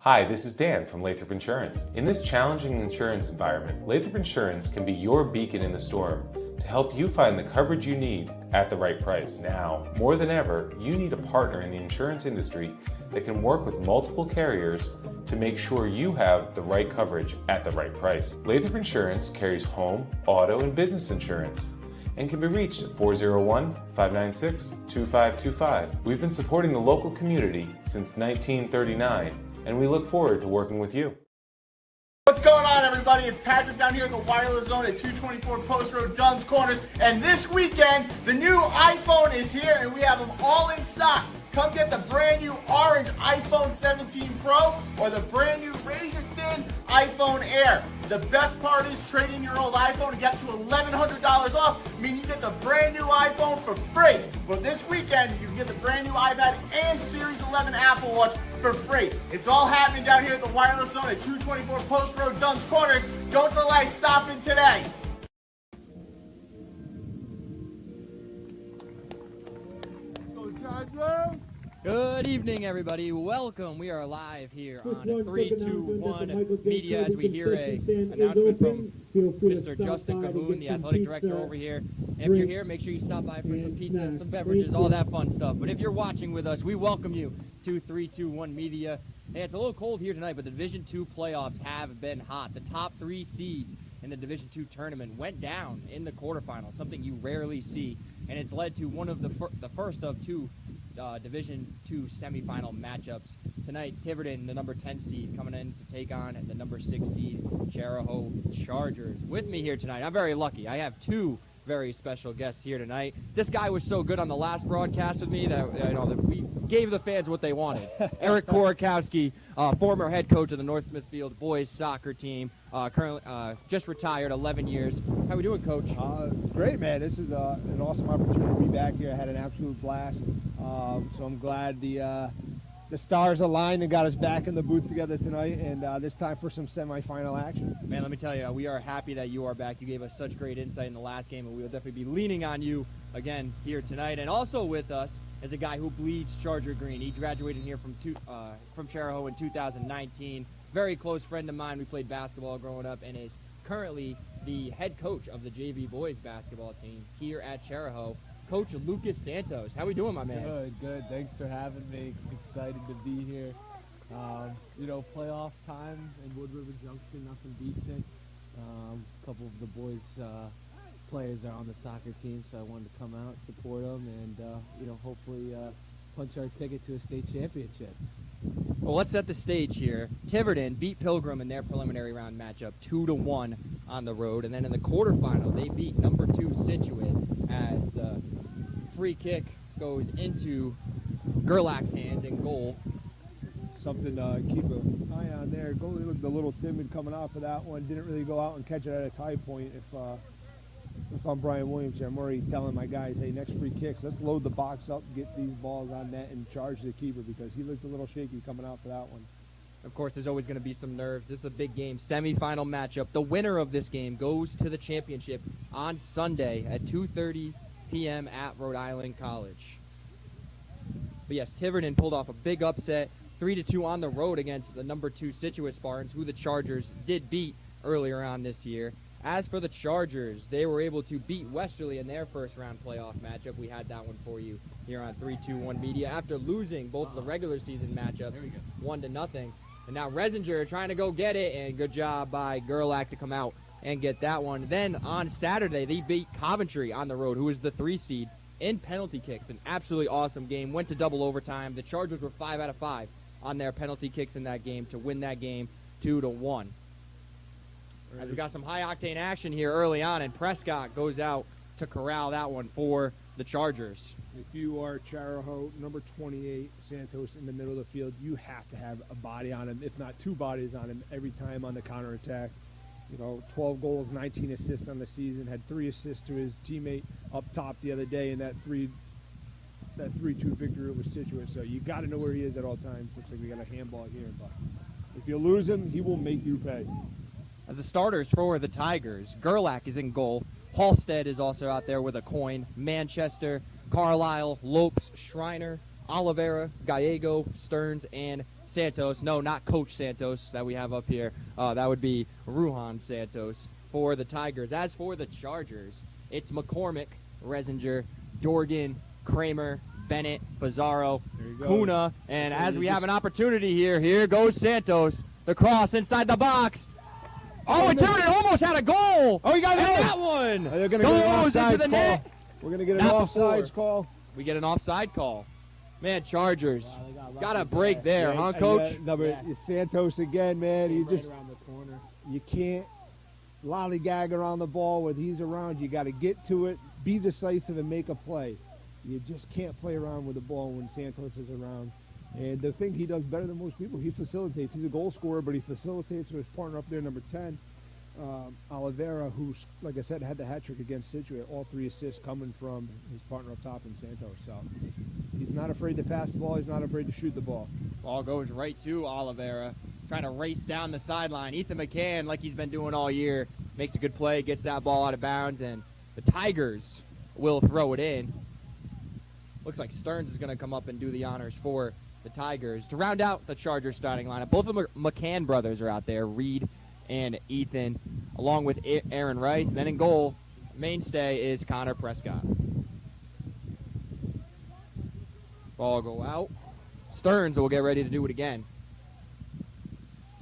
Hi, this is Dan from Lathrop Insurance. In this challenging insurance environment, Lathrop Insurance can be your beacon in the storm to help you find the coverage you need at the right price. Now, more than ever, you need a partner in the insurance industry that can work with multiple carriers to make sure you have the right coverage at the right price. Lathrop Insurance carries home, auto, and business insurance and can be reached at 401-596-2525. We've been supporting the local community since 1939, and we look forward to working with you. What's going on, everybody? It's Patrick down here in the wireless zone at 224 Post Road, Dunn's Corners. And this weekend, the new iPhone is here, and we have them all in stock. Come get the brand new orange iPhone 17 Pro or the brand new razor thin iPhone Air. The best part is trading your old iPhone and get up to $1,100 off. I mean, you get the brand new iPhone for free. But this weekend, you can get the brand new iPad and Series 11 Apple Watch for free. It's all happening down here at the wireless zone at 224 Post Road, Dunn's Corners. Don't delay. Stop in today. Good evening, everybody. Welcome. We are live here on 321 Media as we hear an announcement from Mr. Justin Cahoon, the athletic director over here. And if you're here, make sure you stop by for some pizza and some beverages, all that fun stuff. But if you're watching with us, we welcome you to 321 Media. Hey, it's a little cold here tonight, but the Division II playoffs have been hot. The top three seeds in the Division II tournament went down in the quarterfinals, something you rarely see. And it's led to one of the first of two Division II semifinal matchups. Tonight, Tiverton, the number 10 seed, coming in to take on the number 6 seed, Chariho Chargers. With me here tonight, I'm very lucky. I have two very special guests here tonight. This guy was so good on the last broadcast with me that, that we gave the fans what they wanted. Eric Korakowski, former head coach of the North Smithfield boys soccer team, currently just retired, 11 years. How we doing, Coach? Great, man. This is an awesome opportunity to be back here. I had an absolute blast. So I'm glad the stars aligned and got us back in the booth together tonight, and this time for some semifinal action. Man, let me tell you, we are happy that you are back. You gave us such great insight in the last game, and we will definitely be leaning on you again here tonight. And also with us is a guy who bleeds Charger green. He graduated here from Chariho in 2019. Very close friend of mine. We played basketball growing up, and is currently the head coach of the JV boys basketball team here at Chariho. Coach Lucas Santos. How we doing, my man? Good. Thanks for having me. Excited to be here. Playoff time in Wood River Junction, nothing beats it. A couple of the boys' players are on the soccer team, so I wanted to come out, support them, and hopefully punch our ticket to a state championship. Well, let's set the stage here. Tiverton beat Pilgrim in their preliminary round matchup 2-1 on the road, and then in the quarterfinal they beat number 2 Situate as the free kick goes into Gerlach's hands in goal. Something to keep an eye on there. Goalie looked a little timid coming off of that one. Didn't really go out and catch it at a tie point. If I'm Brian Williams here, I'm already telling my guys, hey, next free kicks, let's load the box up, get these balls on net, and charge the keeper because he looked a little shaky coming out for that one. Of course, there's always going to be some nerves. It's a big game, semifinal matchup. The winner of this game goes to the championship on Sunday at 2:30 p.m. at Rhode Island College. But yes, Tiverton pulled off a big upset, 3-2 on the road against the number 2 Situate Spartans, who the Chargers did beat earlier on this year. As for the Chargers, they were able to beat Westerly in their first-round playoff matchup. We had that one for you here on 321 Media after losing both of the regular season matchups 1-0. And now Resinger trying to go get it, and good job by Gerlach to come out and get that one. Then on Saturday, they beat Coventry on the road, who is the 3 seed, in penalty kicks. An absolutely awesome game. Went to double overtime. The Chargers were 5 out of 5 on their penalty kicks in that game to win that game 2-1. As we got some high-octane action here early on, and Prescott goes out to corral that one for the Chargers. If you are Chariho, number 28, Santos in the middle of the field, you have to have a body on him, if not 2 bodies on him, every time on the counterattack. 12 goals, 19 assists on the season, had 3 assists to his teammate up top the other day in that 3-2 victory over Situate. So you got to know where he is at all times. Looks like we got a handball here, but if you lose him, he will make you pay. As the starters for the Tigers, Gerlach is in goal. Halstead is also out there with a coin. Manchester, Carlisle, Lopes, Schreiner, Oliveira, Gallego, Stearns, and Santos. No, not Coach Santos that we have up here. That would be Ruhan Santos for the Tigers. As for the Chargers, it's McCormick, Resinger, Dorgan, Kramer, Bennett, Pizarro, Kuna, and as we have an opportunity here goes Santos. The cross inside the box. Oh, and Tiverton almost had a goal. Oh, he got that one. They're going to get an goes offsides into the net. call. We're going to get an offsides call. We get an offside call. Man, Chargers got a lucky break there, huh, Coach? Santos again, man. You right just around the corner. you can't lollygag around the ball when he's around. You got to get to it, be decisive, and make a play. You just can't play around with the ball when Santos is around. And the thing he does better than most people, he facilitates. He's a goal scorer, but he facilitates with his partner up there, number 10, Oliveira, who's, like I said, had the hat trick against Situate. All 3 assists coming from his partner up top in Santos. So he's not afraid to pass the ball. He's not afraid to shoot the ball. Ball goes right to Oliveira, trying to race down the sideline. Ethan McCann, like he's been doing all year, makes a good play, gets that ball out of bounds, and the Tigers will throw it in. Looks like Stearns is going to come up and do the honors for the Tigers to round out the Chargers starting lineup. Both of the McCann brothers are out there, Reed and Ethan, along with Aaron Rice. And then in goal, mainstay is Connor Prescott. Ball go out. Stearns will get ready to do it again.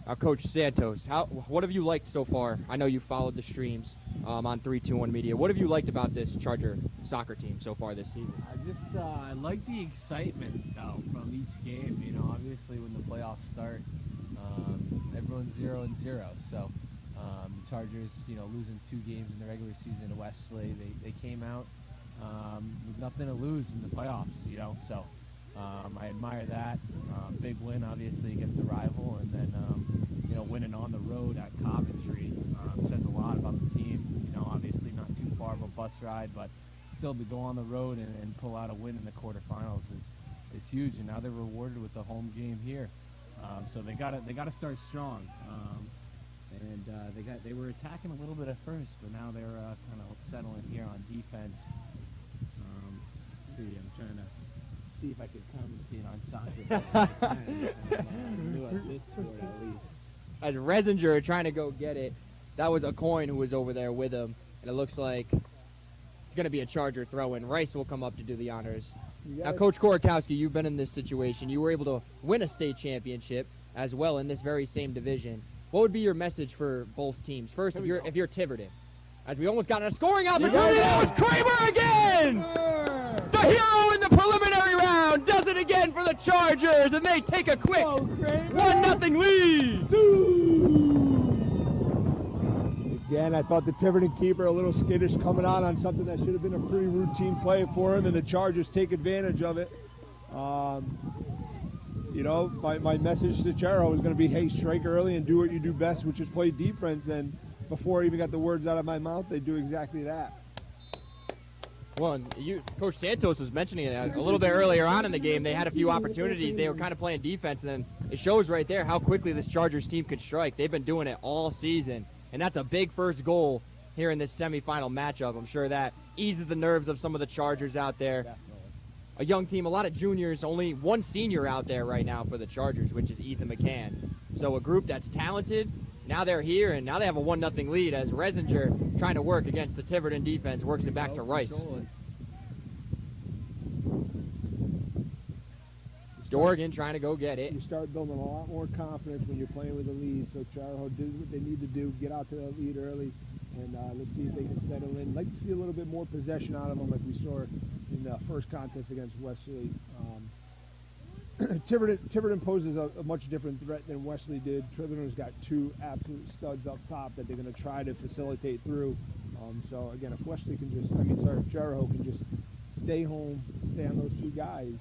Now, Coach Santos, what have you liked so far? I know you followed the streams on 321 Media. What have you liked about this Charger soccer team so far this season? I like the excitement though from each game. You know, obviously when the playoffs start, everyone's 0-0. So the Chargers, you know, losing 2 games in the regular season to Wesley, they came out with nothing to lose in the playoffs. You know, so I admire that. Big win, obviously, against a rival, and then you know, winning on the road at Coventry says a lot about the team. You know, obviously not too far of a bus ride, but still to go on the road and pull out a win in the quarterfinals is huge. And now they're rewarded with a home game here, so they gotta start strong. And they were attacking a little bit at first, but now they're kind of settling here on defense. Let's see, I'm trying to see if I could commentate on soccer. This sport at least. As Resinger are trying to go get it, that was a coin who was over there with him, and it looks like it's going to be a Charger throw-in. Rice will come up to do the honors. Now, Coach Korakowski, you've been in this situation. You were able to win a state championship as well in this very same division. What would be your message for both teams? First, if you're Tiverton, as we almost got a scoring opportunity, that was Kramer again! The hero in the preliminary round does it again for the Chargers, and they take a quick 1-0 lead. Again, I thought the Tiverton keeper a little skittish coming on something that should have been a pretty routine play for him, and the Chargers take advantage of it. You know, my message to Chariho is going to be, hey, strike early and do what you do best, which is play defense. And before I even got the words out of my mouth, they do exactly that. Well, Coach Santos was mentioning it a little bit earlier on in the game. They had a few opportunities. They were kind of playing defense, and it shows right there how quickly this Chargers team can strike. They've been doing it all season, and that's a big first goal here in this semifinal matchup. I'm sure that eases the nerves of some of the Chargers out there. Definitely. A young team, a lot of juniors, only one senior out there right now for the Chargers, which is Ethan McCann. So a group that's talented. Now they're here, and now they have a 1-0 lead as Resinger, trying to work against the Tiverton defense, works it back to Rice. Dorgan trying to go get it. You start building a lot more confidence when you're playing with a lead. So Chariho did what they need to do, get out to that lead early, and let's see if they can settle in. I'd like to see a little bit more possession out of them like we saw in the first contest against Wesley. Tiverton poses a much different threat than Wesley did. Tiverton's got 2 absolute studs up top that they're going to try to facilitate through. So again, if Wesley can just, if Chariho can just stay home, stay on those 2 guys,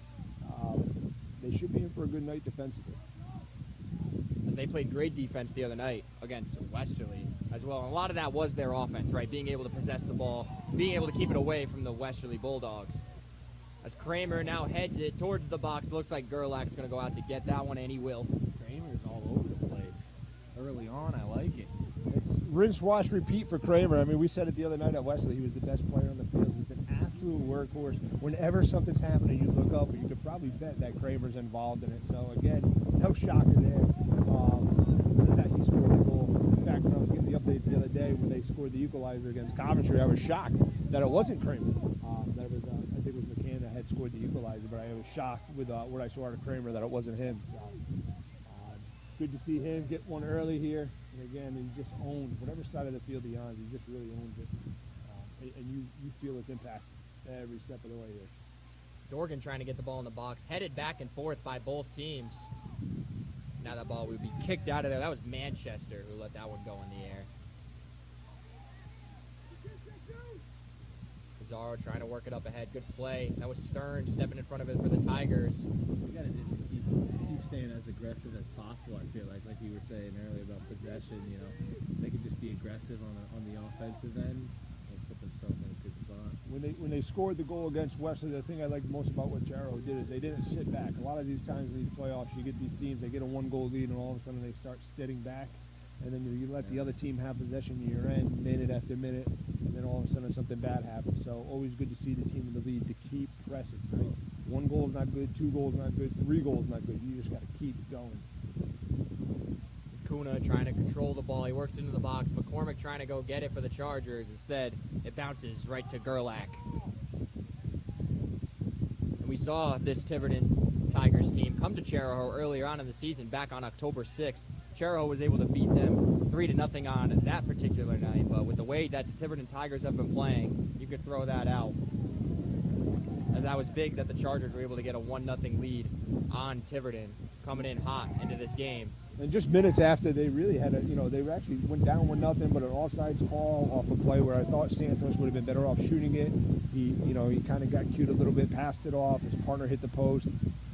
they should be in for a good night defensively. As they played great defense the other night against Westerly as well. And a lot of that was their offense, right? Being able to possess the ball, being able to keep it away from the Westerly Bulldogs. As Kramer now heads it towards the box, looks like Gerlach's going to go out to get that one, and he will. Kramer's all over the place. Early on, I like it. It's rinse, wash, repeat for Kramer. I mean, we said it the other night at Wesley. He was the best player on the field. He's an athlete. absolute workhorse. Whenever something's happening, you look up and you could probably bet that Kramer's involved in it. So again, no shocker there. That he scored the goal. In fact, when I was getting the updates the other day when they scored the equalizer against Coventry, I was shocked that it wasn't Kramer. That it was, I think it was McCann that had scored the equalizer, but I was shocked with what I saw out of Kramer that it wasn't him. So, good to see him get one early here. And again, he just owns whatever side of the field he's on. He just really owns it. And you feel its impact every step of the way here. Dorgan trying to get the ball in the box, headed back and forth by both teams. Now that ball would be kicked out of there. That was Manchester who let that one go in the air. Pizarro trying to work it up ahead. Good play. That was Stern stepping in front of it for the Tigers. We got to just keep staying as aggressive as possible, I feel like you were saying earlier about possession. You know, they can just be aggressive on the offensive end and put themselves in a good spot. When they scored the goal against Wesley, the thing I liked most about what Chariho did is they didn't sit back. A lot of these times in these playoffs, you get these teams, they get a one-goal lead, and all of a sudden they start sitting back, and then you let the other team have possession in your end minute after minute, and then all of a sudden something bad happens. So always good to see the team in the lead to keep pressing. Right? 1 goal is not good, 2 goals not good, 3 goals not good. You just got to keep going. Kuna trying to control the ball. He works into the box. McCormick trying to go get it for the Chargers. Instead, it bounces right to Gerlach. And we saw this Tiverton Tigers team come to Chariho earlier on in the season, back on October 6th. Chariho was able to beat them 3-0 on that particular night, but with the way that the Tiverton Tigers have been playing, you could throw that out. And that was big that the Chargers were able to get a 1-0 lead on Tiverton, coming in hot into this game. And just minutes after, they really had they actually went down 1-0, but an offsides call off a play where I thought Santos would have been better off shooting it. He kind of got cute a little bit, passed it off. His partner hit the post.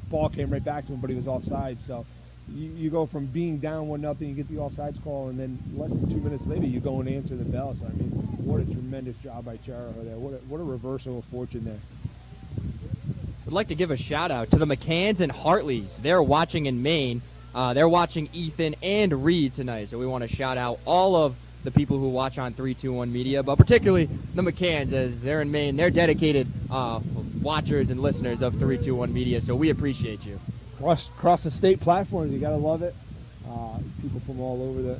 Ball came right back to him, but he was offside. So you go from being down 1-0, you get the offsides call, and then less than 2 minutes later, you go and answer the bell. So, I mean, what a tremendous job by Chariho there. What a reversal of fortune there. I'd like to give a shout-out to the McCanns and Hartleys. They're watching in Maine. They're watching Ethan and Reed tonight, so we want to shout out all of the people who watch on 321 Media, but particularly the McCanns, as they're in Maine. They're dedicated watchers and listeners of 321 Media, so we appreciate you. Across the state platforms, you got to love it. People from all over the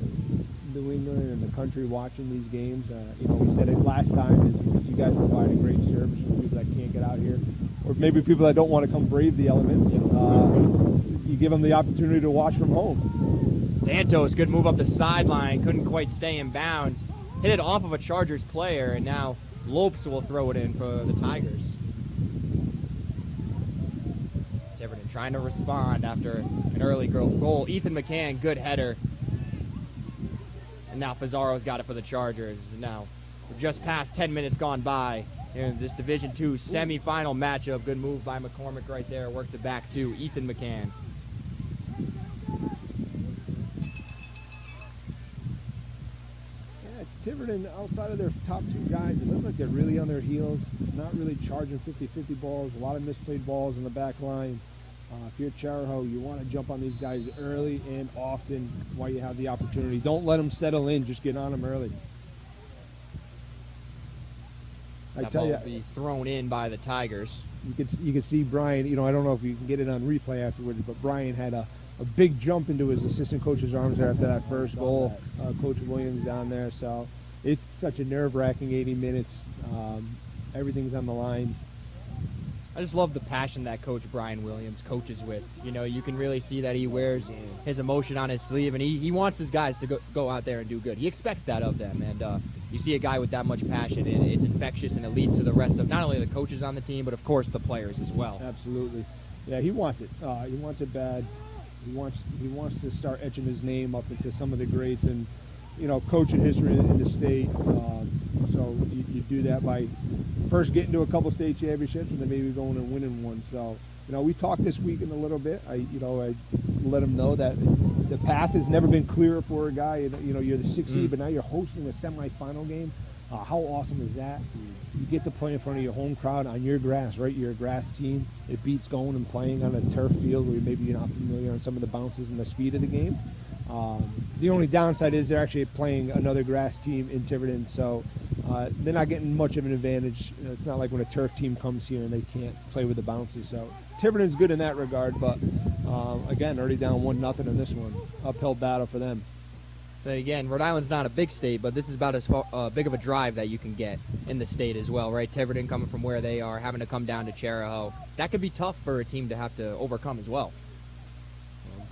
New England and the country watching these games. We said it last time is because you guys provide a great service for people that can't get out here, or maybe people that don't want to come brave the elements. You give them the opportunity to watch from home. Santos, good move up the sideline, couldn't quite stay in bounds. Hit it off of a Chargers player, and now Lopes will throw it in for the Tigers. Tiverton trying to respond after an early goal. Ethan McCann, good header. And now Pizarro's got it for the Chargers. Now, we're just past 10 minutes gone by in this Division II semifinal matchup. Good move by McCormick right there. Works it back to Ethan McCann. Tiverton, outside of their top 2 guys, it looks like they're really on their heels, not really charging 50-50 balls, a lot of misplayed balls in the back line. If you're Chariho, you want to jump on these guys early and often while you have the opportunity. Don't let them settle in, just get on them early. That ball will be thrown in by the Tigers. You could see Brian, I don't know if you can get it on replay afterwards, but Brian had a big jump into his assistant coach's arms there after that first goal. Coach Williams down there. So it's such a nerve-wracking 80 minutes. Everything's on the line. I just love the passion that Coach Brian Williams coaches with. You can really see that he wears his emotion on his sleeve, and he wants his guys to go out there and do good. He expects that of them, and you see a guy with that much passion, and it's infectious, and it leads to the rest of not only the coaches on the team, but of course the players as well. Absolutely. Yeah, he wants it. He wants it bad. He wants to start etching his name up into some of the greats and coaching history in the state. So you do that by first getting to a couple state championships and then maybe going and winning one. So we talked this weekend a little bit. I let him know that the path has never been clearer for a guy. You're the 6th seed, but now you're hosting a semifinal game. How awesome is that? You get to play in front of your home crowd on your grass, right? You're a grass team. It beats going and playing on a turf field where maybe you're not familiar on some of the bounces and the speed of the game. The only downside is they're actually playing another grass team in Tiverton, so they're not getting much of an advantage. It's not like when a turf team comes here and they can't play with the bounces. So Tiverton's good in that regard, but again, already down 1-0 in this one. Uphill battle for them. But again, Rhode Island's not a big state, but this is about as big of a drive that you can get in the state as well, right? Tiverton coming from where they are, having to come down to Chariho. That could be tough for a team to have to overcome as well.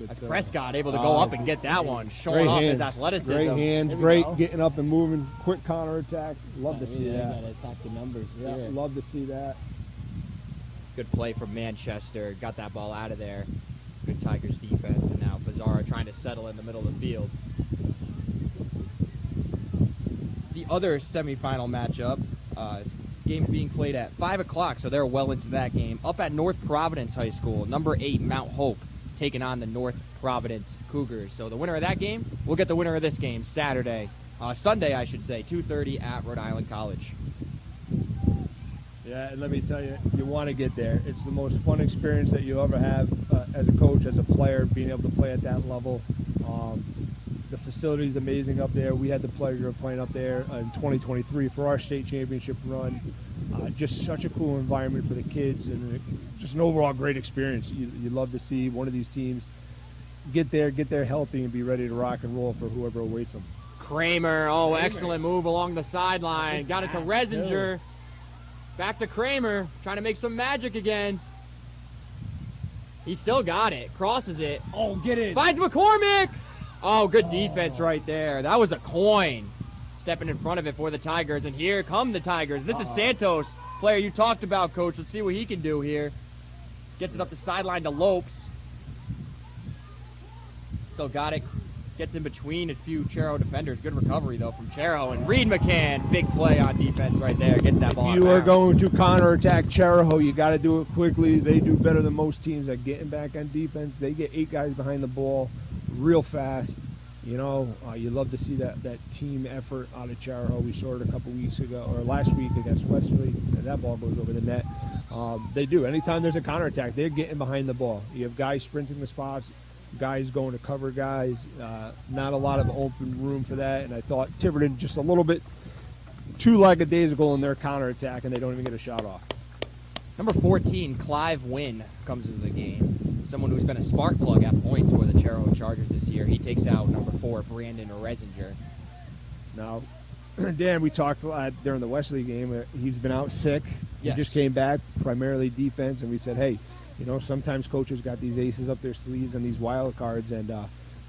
As Prescott able to go up and get that one, showing off his athleticism. Great hands, great getting up and moving, quick counterattack. Love to see that. Got to attack the numbers. Yeah, love to see that. Good play from Manchester. Got that ball out of there. Good Tigers defense, and now Pizarro trying to settle in the middle of the field. The other semifinal matchup game being played at 5 o'clock, so they're well into that game. Up at North Providence High School, number 8 Mount Hope taking on the North Providence Cougars. So the winner of that game will get the winner of this game Sunday, I should say, 2:30 at Rhode Island College. Yeah, and let me tell you, you want to get there. It's the most fun experience that you'll ever have as a coach, as a player, being able to play at that level. The facility is amazing up there. We had the pleasure of playing up there in 2023 for our state championship run. Just such a cool environment for the kids, and just an overall great experience. You love to see one of these teams get there healthy, and be ready to rock and roll for whoever awaits them. Kramer, excellent move along the sideline. Got it to Resinger. Back to Kramer, trying to make some magic again. He still got it. Crosses it. Oh, get it. Finds McCormick. Oh, good defense right there. That was a coin. Stepping in front of it for the Tigers, and here come the Tigers. This is Santos, player you talked about, Coach. Let's see what he can do here. Gets it up the sideline to Lopes. Still got it. Gets in between a few Chariho defenders. Good recovery, though, from Chariho. And Reed McCann, big play on defense right there. Gets that ball. If you are going to counterattack Chariho, you got to do it quickly. They do better than most teams at getting back on defense. They get 8 guys behind the ball real fast. You love to see that team effort out of Chariho. We saw it a couple weeks ago, or last week against Wesley, and that ball goes over the net. They do. Anytime there's a counterattack, they're getting behind the ball. You have guys sprinting the spots, guys going to cover guys. Not a lot of open room for that, and I thought Tiverton just a little bit too lackadaisical in their counterattack, and they don't even get a shot off. Number 14, Clive Wynn, comes into the game. Someone who's been a spark plug at points for the Chariho Chargers this year. He takes out number 4, Brandon Resinger. Now, Dan, we talked during the Wesley game. He's been out sick. Yes. He just came back, primarily defense, and we said, hey, sometimes coaches got these aces up their sleeves and these wild cards, and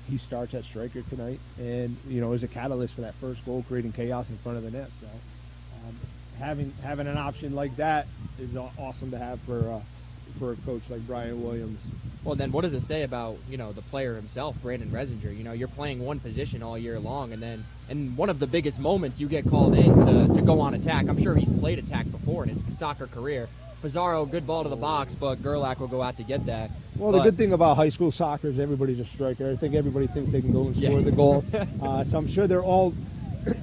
he starts at striker tonight, and is a catalyst for that first goal, creating chaos in front of the net. So having an option like that is awesome to have for a coach like Brian Williams. Well, then what does it say about, the player himself, Brandon Resinger? You're playing one position all year long, and then in one of the biggest moments you get called in to go on attack. I'm sure he's played attack before in his soccer career. Pizarro, good ball to the box, but Gerlach will go out to get that. Well, the good thing about high school soccer is everybody's a striker. I think everybody thinks they can go and score the goal. So I'm sure they're all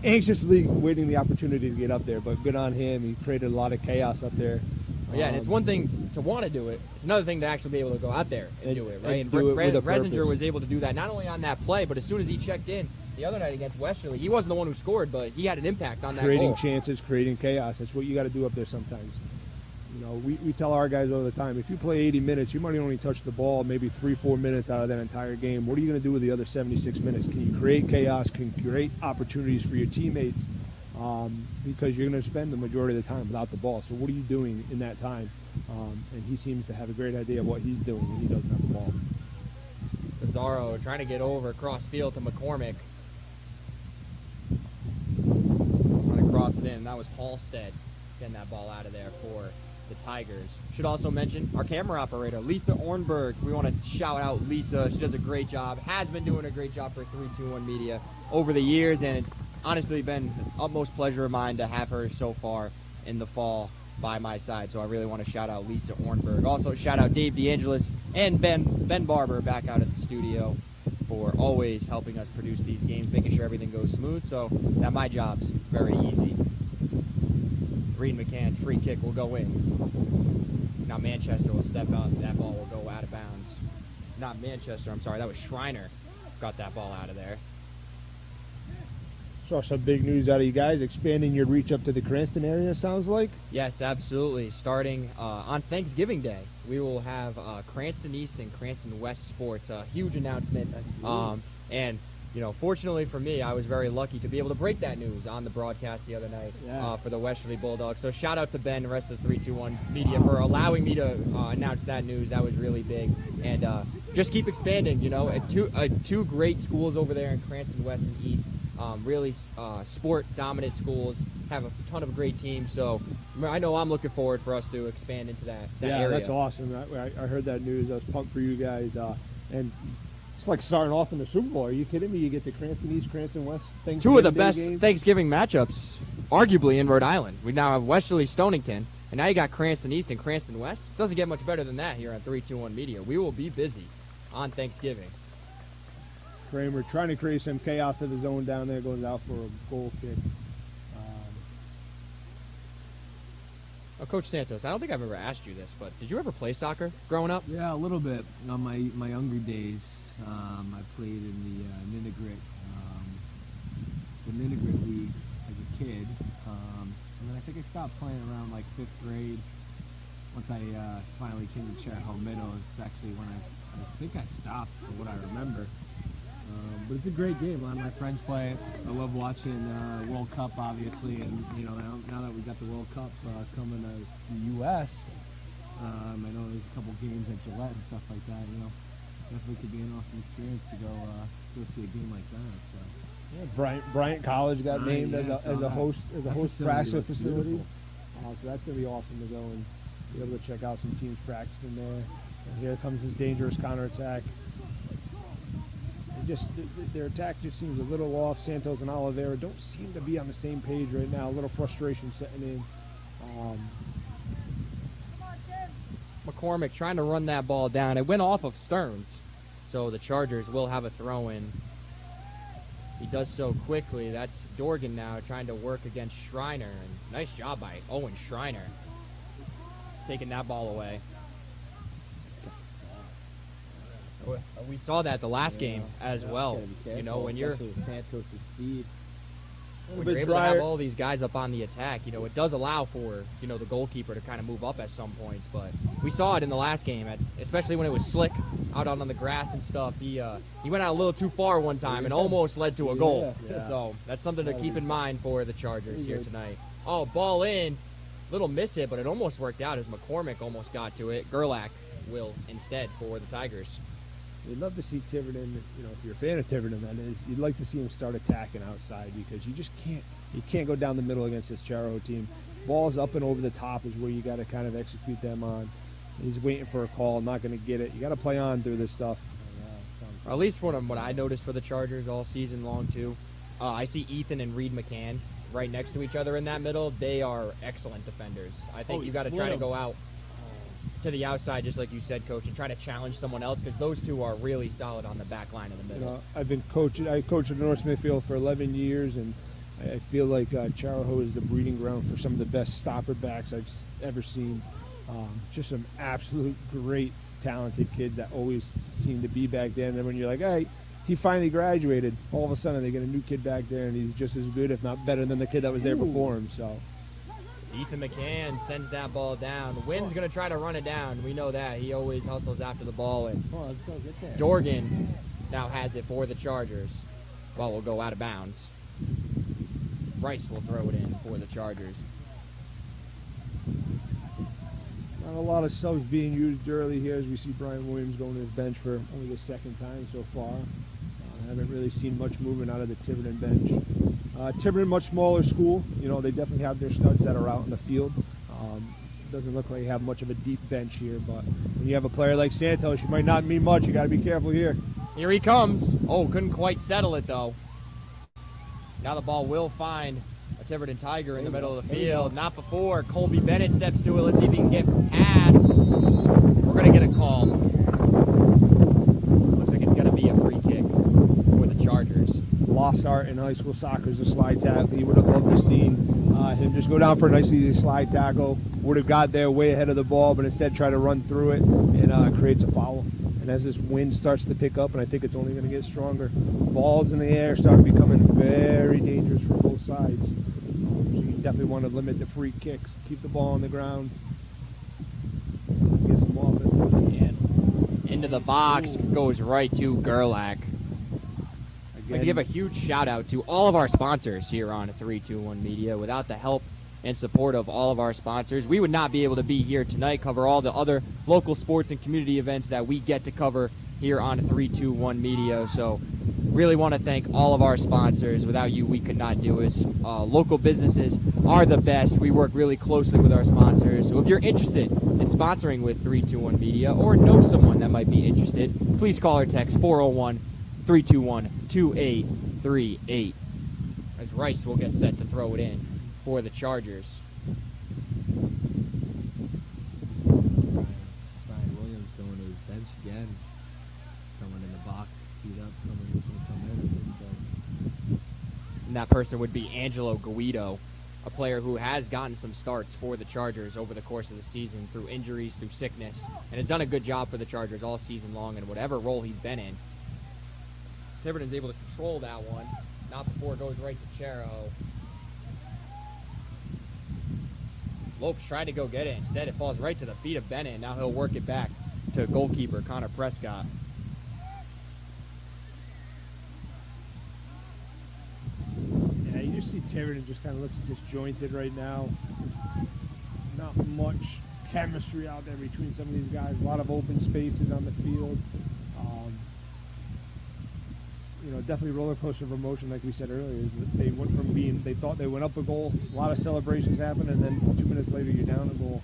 anxiously waiting the opportunity to get up there, but good on him. He created a lot of chaos up there. Yeah, and it's one thing to want to do it. It's another thing to actually be able to go out there and do it, right? And do it with a Resinger purpose. was able to do that not only on that play, but as soon as he checked in the other night against Westerly, he wasn't the one who scored, but he had an impact on that Creating goal. chances, creating chaos. That's what you got to do up there sometimes. We tell our guys all the time, if you play 80 minutes, you might only touch the ball maybe 3-4 minutes out of that entire game. What are you going to do with the other 76 minutes? Can you create chaos? Can you create opportunities for your teammates? Because you're going to spend the majority of the time without the ball. So what are you doing in that time? And he seems to have a great idea of what he's doing when he doesn't have the ball. Pizarro trying to get over across field to McCormick. Trying to cross it in. That was Halstead getting that ball out of there for the Tigers. Should also mention our camera operator, Lisa Ornberg. We want to shout out Lisa. She does a great job, has been doing a great job for 321 Media over the years, and it's honestly been an utmost pleasure of mine to have her so far in the fall by my side. So I really want to shout out Lisa Ornberg. Also shout out Dave DeAngelis and Ben Barber back out at the studio for always helping us produce these games, making sure everything goes smooth, so that my job's very easy. Reed McCann's free kick will go in. Now Manchester will step out. That ball will go out of bounds. Not Manchester, I'm sorry. That was Schreiner. Got that ball out of there. Saw some big news out of you guys, expanding your reach up to the Cranston area, sounds like. Yes, absolutely. Starting on Thanksgiving Day, we will have Cranston East and Cranston West sports. A huge announcement. And, you know, fortunately for me, I was very lucky to be able to break that news on the broadcast the other night for the Westerly Bulldogs. So shout out to Ben and the rest of the 321 media for allowing me to announce that news. That was really big. And just keep expanding, you know. Two great schools over there in Cranston West and East. Really sport-dominant schools, have a ton of great teams. So I know I'm looking forward for us to expand into that area. Yeah, that's awesome. I heard that news. I was pumped for you guys. And it's like starting off in the Super Bowl. Are you kidding me? You get the Cranston East, Cranston West Thanksgiving Two of the Day best games. Thanksgiving matchups, arguably, in Rhode Island. We now have Westerly Stonington, and now you got Cranston East and Cranston West. Doesn't get much better than that here on 321 Media. We will be busy on Thanksgiving. Kramer trying to create some chaos of his own down there, goes out for a goal kick. Coach Santos, I don't think I've ever asked you this, but did you ever play soccer growing up? Yeah, a little bit. On my younger days, I played in the Ninigrit League as a kid. And then I think I stopped playing around like 5th grade. Once I finally came to Chariho Middle, is actually when I think I stopped, for what I remember. But it's a great game. A lot of my friends play it. I love watching World Cup, obviously, and you know now that we got the World Cup coming to the U.S., I know there's a couple games at Gillette and stuff like that. You know, definitely could be an awesome experience to go see a game like that. So. Yeah, Bryant College got named as a host practice facility. So that's gonna be awesome to go and be able to check out some teams practicing there. And here comes this dangerous counterattack. Their attack just seems a little off. Santos and Oliveira don't seem to be on the same page right now. A little frustration setting in. McCormick trying to run that ball down. It went off of Stearns, so the Chargers will have a throw-in. He does so quickly. That's Dorgan now trying to work against Schreiner. And nice job by Owen Schreiner taking that ball away. We saw that the last game as well. You know, when you're Santos' speed. when you're able to have all these guys up on the attack, you know, it does allow for, you know, the goalkeeper to kind of move up at some points. But we saw it in the last game, especially when it was slick out on the grass and stuff. He went out a little too far one time and almost led to a goal. Yeah. So that's something to keep in mind for the Chargers here tonight. Oh, ball in. Little miss hit, but it almost worked out as McCormick almost got to it. Gerlach will instead for the Tigers. You'd love to see Tiverton, you know, if you're a fan of Tiverton, that is, you'd like to see him start attacking outside because you just can't go down the middle against this Chariho team. Balls up and over the top is where you got to kind of execute them on. He's waiting for a call, not going to get it. You got to play on through this stuff. Or at least what I noticed for the Chargers all season long too. I see Ethan and Reed McCann right next to each other in that middle. They are excellent defenders. I think you got to try to go out to the outside, just like you said, Coach, and try to challenge someone else because those two are really solid on the back line in the middle. You know, I coached at North Smithfield for 11 years, and I feel like Chariho is the breeding ground for some of the best stopper backs I've ever seen. Just some absolute great, talented kids that always seem to be back there. And then when you're like, all right, he finally graduated, all of a sudden they get a new kid back there, and he's just as good, if not better, than the kid that was there before him. So. Ethan McCann sends that ball down. Wynn's going to try to run it down. We know that. He always hustles after the ball. And Let's go get there. Dorgan now has it for the Chargers. Ball will go out of bounds. Rice will throw it in for the Chargers. Not a lot of subs being used early here as we see Brian Williams going to his bench for only the second time so far. Haven't really seen much movement out of the Tiverton bench. Tiverton, much smaller school. You know, they definitely have their studs that are out in the field. Doesn't look like they have much of a deep bench here, but when you have a player like Santos, you might not mean much. You got to be careful here. Here he comes. Oh, couldn't quite settle it, though. Now the ball will find a Tiverton Tiger in the middle of the field. Not before Colby Bennett steps to it. Let's see if he can get past. We're going to get a call. Looks like it's going to be a free kick for the Chargers. Lost art in high school soccer is a slide tackle. He would have loved to see him just go down for a nice easy slide tackle. Would have got there way ahead of the ball, but instead try to run through it and creates a foul. And And as this wind starts to pick up, and I think it's only going to get stronger, balls in the air start becoming very dangerous for both sides. So you definitely want to limit the free kicks, keep the ball on the ground, get some offense. And into the box goes right to Gerlach. I give a huge shout out to all of our sponsors here on 321 Media. Without the help and support of all of our sponsors, we would not be able to be here tonight, cover all the other local sports and community events that we get to cover here on 321 Media. So really want to thank all of our sponsors. Without you, we could not do this. Local businesses are the best. We work really closely with our sponsors. So if you're interested in sponsoring with 321 Media or know someone that might be interested, please call or text 401-321-2838. As Rice will get set to throw it in for the Chargers. Brian Williams going to his bench again. Someone in the box teed up, someone who's going to come in. And that person would be Angelo Guido, a player who has gotten some starts for the Chargers over the course of the season through injuries, through sickness, and has done a good job for the Chargers all season long in whatever role he's been in. Tiverton's able to control that one. Not before it goes right to Chariho. Lopes tried to go get it. Instead, it falls right to the feet of Bennett. Now he'll work it back to goalkeeper Connor Prescott. Yeah, you just see Tiverton just kind of looks disjointed right now. Not much chemistry out there between some of these guys. A lot of open spaces on the field. Definitely roller coaster of emotion, like we said earlier. Is that they went from they thought they went up a goal, a lot of celebrations happened, and then 2 minutes later you're down a goal.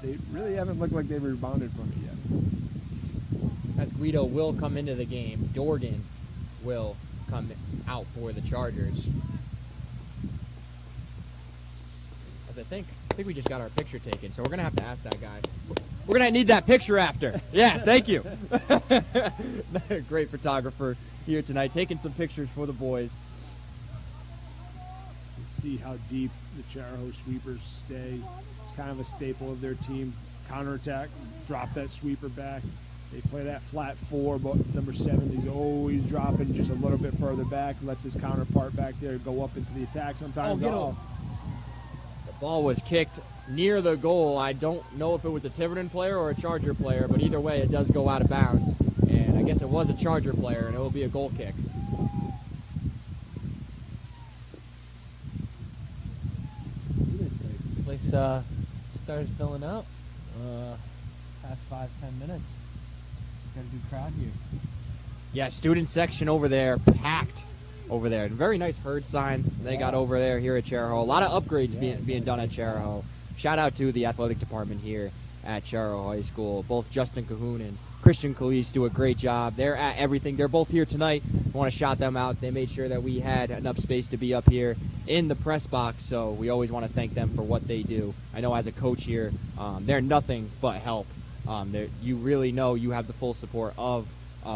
They really haven't looked like they've rebounded from it yet. As Guido will come into the game, Dorgan will come out for the Chargers. As I think we just got our picture taken, so we're gonna have to ask that guy. We're gonna need that picture after. Yeah, thank you. Great photographer here tonight, taking some pictures for the boys. You see how deep the Chariho sweepers stay. It's kind of a staple of their team. Counterattack, drop that sweeper back. They play that flat four, but number 7 is always dropping just a little bit further back, lets his counterpart back there go up into the attack sometimes. The ball was kicked near the goal. I don't know if it was a Tiverton player or a Charger player, but either way, it does go out of bounds. And I guess it was a Charger player, and it will be a goal kick. The place started filling up. Past 5-10 minutes. Got a good crowd here. Yeah, student section over there, packed over there. And very nice herd sign they got over there here at Chariho. A lot of upgrades being done at Chariho. Shout out to the athletic department here at Chariho High School. Both Justin Cahoon and Christian Calise do a great job. They're at everything. They're both here tonight. I want to shout them out. They made sure that we had enough space to be up here in the press box, so we always want to thank them for what they do. I know as a coach here, they're nothing but help. You really know you have the full support of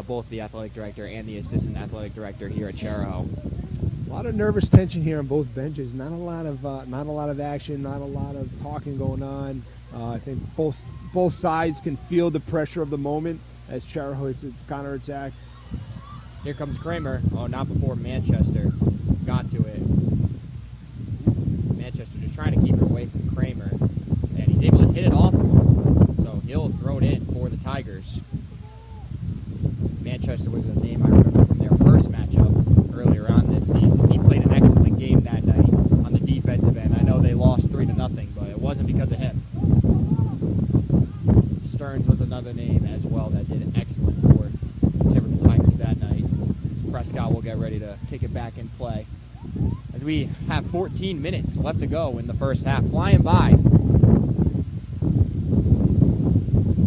both the athletic director and the assistant athletic director here at Chariho. A lot of nervous tension here on both benches. Not a lot of action. Not a lot of talking going on. I think both sides can feel the pressure of the moment as Chariho hits a counterattack. Here comes Kramer. Oh, not before Manchester got to it. Manchester just trying to keep it away from Kramer, and he's able to hit it off. So he'll throw it in for the Tigers. Manchester was a name I remember from their first matchup earlier on this season. He played an excellent game that night on the defensive end. I know they lost 3-0, but it wasn't because of him. Stearns was another name as well that did excellent for Tiverton Tigers that night. As Prescott will get ready to kick it back in play. As we have 14 minutes left to go in the first half, flying by.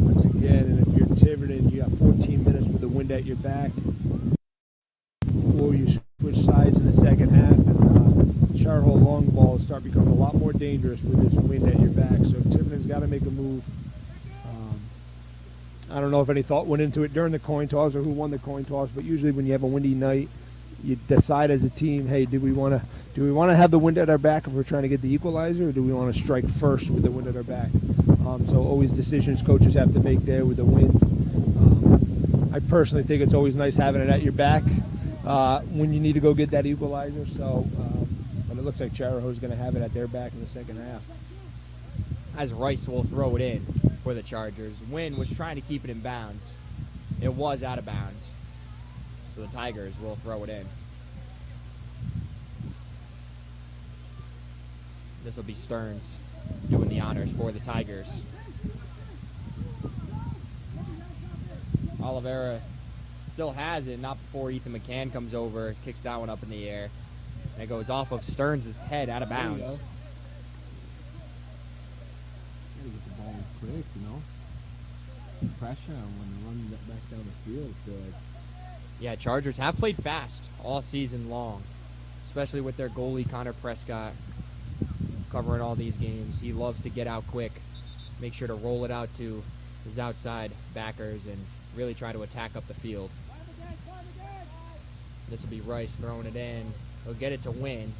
Once again, and if you're Tiverton, you got 14 minutes with the wind at your back before you switch sides in the second half, and Chariho long balls start becoming a lot more dangerous with this wind at your back. So Tiverton's got to make a move. I don't know if any thought went into it during the coin toss or who won the coin toss, but usually when you have a windy night, you decide as a team, hey, do we want to have the wind at our back if we're trying to get the equalizer, or do we want to strike first with the wind at our back? So always decisions coaches have to make there with the wind. I personally think it's always nice having it at your back when you need to go get that equalizer. So, but it looks like Chariho is going to have it at their back in the second half. As Rice will throw it in for the Chargers. Wynn was trying to keep it in bounds. It was out of bounds. So the Tigers will throw it in. This will be Stearns doing the honors for the Tigers. Oliveira still has it, not before Ethan McCann comes over, kicks that one up in the air. And it goes off of Stearns' head out of bounds. Gotta get the ball quick, you know. Pressure on when running that back down the field. Yeah, Chargers have played fast all season long, especially with their goalie, Connor Prescott, covering all these games. He loves to get out quick, make sure to roll it out to his outside backers, and really try to attack up the field. This will be Rice throwing it in. He'll get it to Wynn.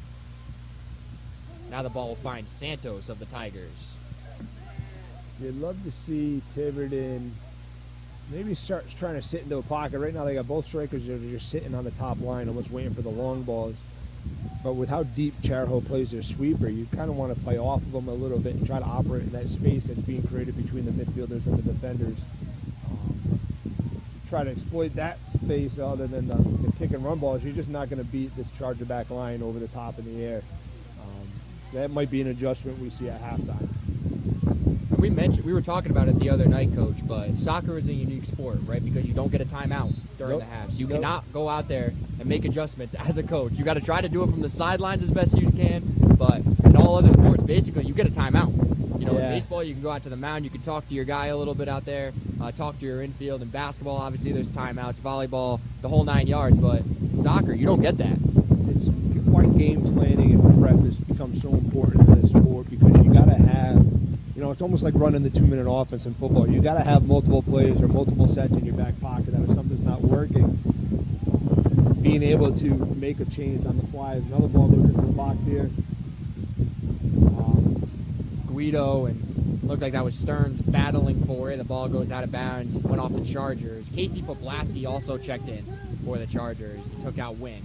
Now the ball will find Santos of the Tigers. You'd love to see Tiverton maybe start trying to sit into a pocket. Right now they got both strikers that are just sitting on the top line, almost waiting for the long balls. But with how deep Chariho plays their sweeper, you kind of want to play off of them a little bit and try to operate in that space that's being created between the midfielders and the defenders. Try to exploit that space other than the kick and run balls. You're just not going to beat this Charger back line over the top in the air. That might be an adjustment we see at halftime. We were talking about it the other night, Coach, but soccer is a unique sport, right? Because you don't get a timeout during the halves. You cannot go out there and make adjustments as a coach. You got to try to do it from the sidelines as best you can, but in all other sports, basically, you get a timeout. You know, in baseball, you can go out to the mound, you can talk to your guy a little bit out there, talk to your infield. In basketball, obviously, there's timeouts, volleyball, the whole 9 yards, but in soccer, you don't get that. It's why game planning and prep has become so important in this sport, because you got to have, you know, it's almost like running the 2-minute offense in football. You got to have multiple plays or multiple sets in your back pocket that if something's not working, being able to make a change on the fly. As another ball goes into the box here. Guido, and looked like that was Stearns battling for it. The ball goes out of bounds, went off the Chargers. Casey Poplasky also checked in for the Chargers. He took out Wynn.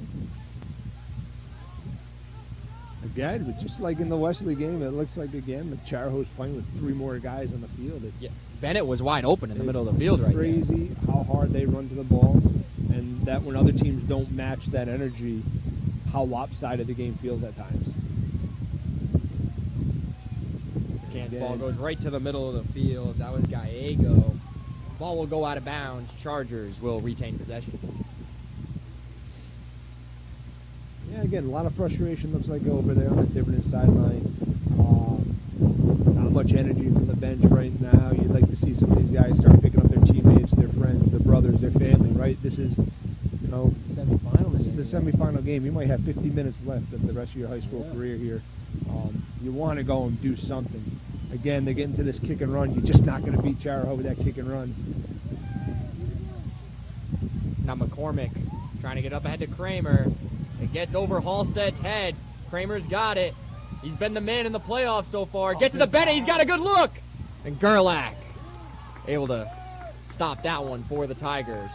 Again, just like in the Wesley game, it looks like, again, the Chariho's playing with 3 more guys on the field. Yeah, Bennett was wide open in the middle of the field right there. It's crazy how hard they run to the ball, and that when other teams don't match that energy, how lopsided the game feels at times. McCann's ball goes right to the middle of the field. That was Gallego. Ball will go out of bounds. Chargers will retain possession. Yeah, again, a lot of frustration looks like over there on the Tiverton sideline. Not much energy from the bench right now. You'd like to see some of these guys start picking up their teammates, their friends, their brothers, their family, right? This is, you know, this is the semifinal game. You might have 50 minutes left of the rest of your high school career here. You want to go and do something. Again, they get into this kick and run. You're just not going to beat Chariho with that kick and run. Now McCormick trying to get up ahead to Kramer. It gets over Halstead's head. Kramer's got it. He's been the man in the playoffs so far. Get to the Bennett. He's got a good look. And Gerlach able to stop that one for the Tigers.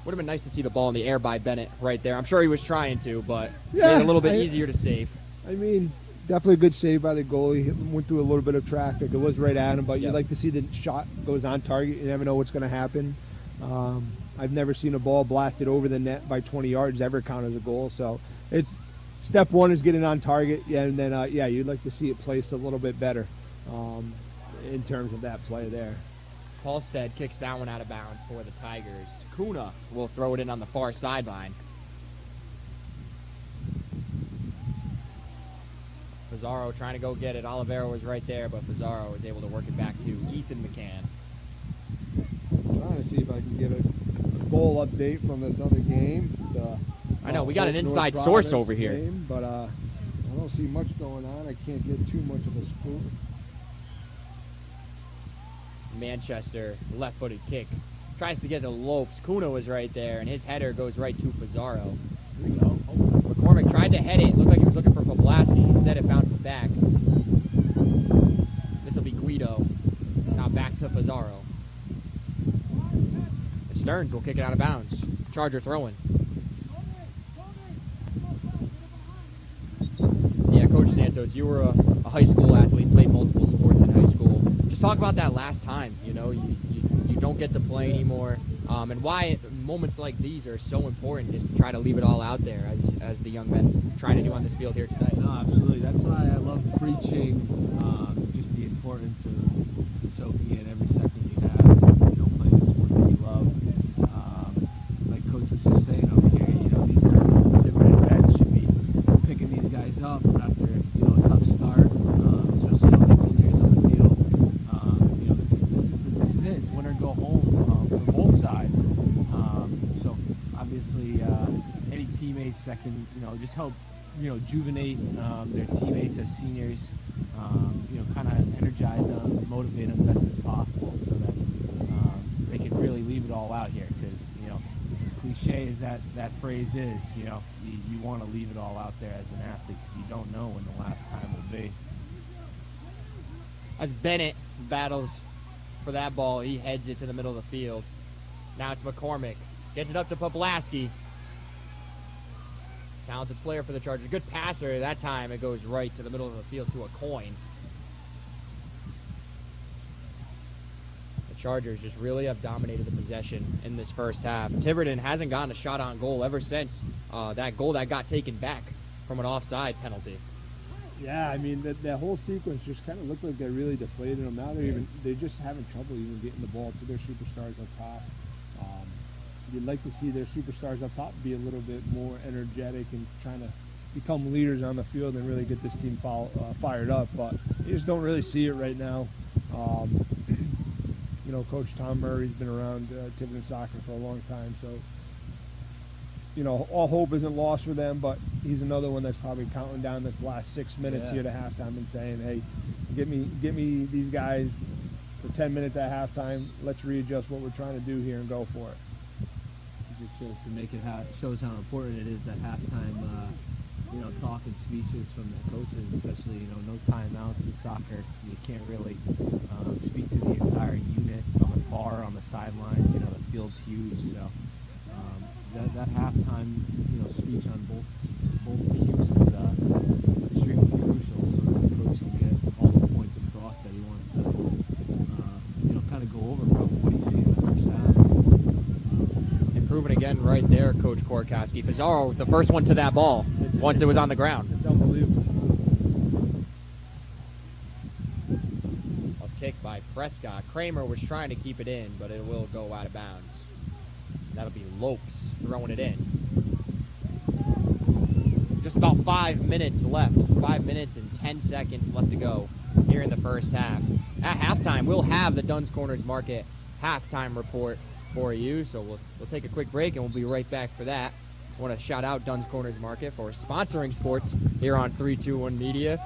Would have been nice to see the ball in the air by Bennett right there. I'm sure he was trying to, but made it a little bit easier to save. I mean, definitely a good save by the goalie. He went through a little bit of traffic. It was right at him, but you'd like to see the shot goes on target. You never know what's going to happen. I've never seen a ball blasted over the net by 20 yards ever count as a goal. So it's step one is getting on target, and then you'd like to see it placed a little bit better in terms of that play there. Halstead kicks that one out of bounds for the Tigers. Kuna will throw it in on the far sideline. Pizarro trying to go get it. Oliveira was right there, but Pizarro was able to work it back to Ethan McCann. Trying to see if I can get a goal update from this other game. I know, we got an inside source over here. Game, but I don't see much going on. I can't get too much of a scoop. Manchester left-footed kick. Tries to get to Lopes. Kuna was right there, and his header goes right to Pizarro. Here we go. McCormick tried to head it. Looked like he was looking for Poplasky. Instead, it bounces back. This will be Guido. Now back to Pizarro. Stearns will kick it out of bounds. Charger throwing. Yeah, Coach Santos, you were a high school athlete, played multiple sports in high school. Just talk about that last time. You know, you don't get to play anymore, and why moments like these are so important, just to try to leave it all out there as the young men trying to do on this field here tonight. No, absolutely. That's why I love preaching just the importance of soaking in every second you have, playing the sport that you love. Like Coach was just saying over here, these guys on the different bench should be picking these guys up after, a tough start, especially all the seniors on the field. This is it. It's win or go home for both sides. So obviously, any teammates that can, just help, rejuvenate their teammates as seniors, kind of energize them, motivate them best as possible, so that they can really leave it all out here. Because as cliche as that phrase is, you want to leave it all out there as an athlete, because you don't know when the last time will be. As Bennett battles for that ball, he heads it to the middle of the field. Now it's McCormick. Gets it up to Poplaski. Talented player for the Chargers. Good passer. That time it goes right to the middle of the field to a coin. The Chargers just really have dominated the possession in this first half. Tiverton hasn't gotten a shot on goal ever since that goal that got taken back from an offside penalty. Yeah, I mean, that whole sequence just kind of looked like they really deflated them. Now they're just having trouble even getting the ball to their superstars up top. You'd like to see their superstars up top be a little bit more energetic and trying to become leaders on the field and really get this team fired up, but you just don't really see it right now. Coach Tom Murray's been around Tiverton soccer for a long time, so all hope isn't lost for them, but he's another one that's probably counting down this last 6 minutes here to halftime and saying, hey, get me these guys for 10 minutes at halftime. Let's readjust what we're trying to do here and go for it. It just shows to make it shows how important it is that halftime, talk and speeches from the coaches, especially no timeouts in soccer. You can't really speak to the entire unit from afar on the sidelines. The field's huge, so that halftime speech on both teams is extremely crucial, so that the coach can get all the points across that he wants to kind of go over from what he's seen in the first half. Improving again right there, Coach Korkowski. Pizarro, the first one to that ball once it was on the ground. It's unbelievable. A kick by Prescott. Kramer was trying to keep it in, but it will go out of bounds. That'll be Lopes throwing it in. Just about 5 minutes left. 5 minutes and 10 seconds left to go here in the first half. At halftime, we'll have the Duns Corners Market halftime report for you. So we'll take a quick break and we'll be right back for that. I want to shout out Duns Corners Market for sponsoring sports here on 321 Media.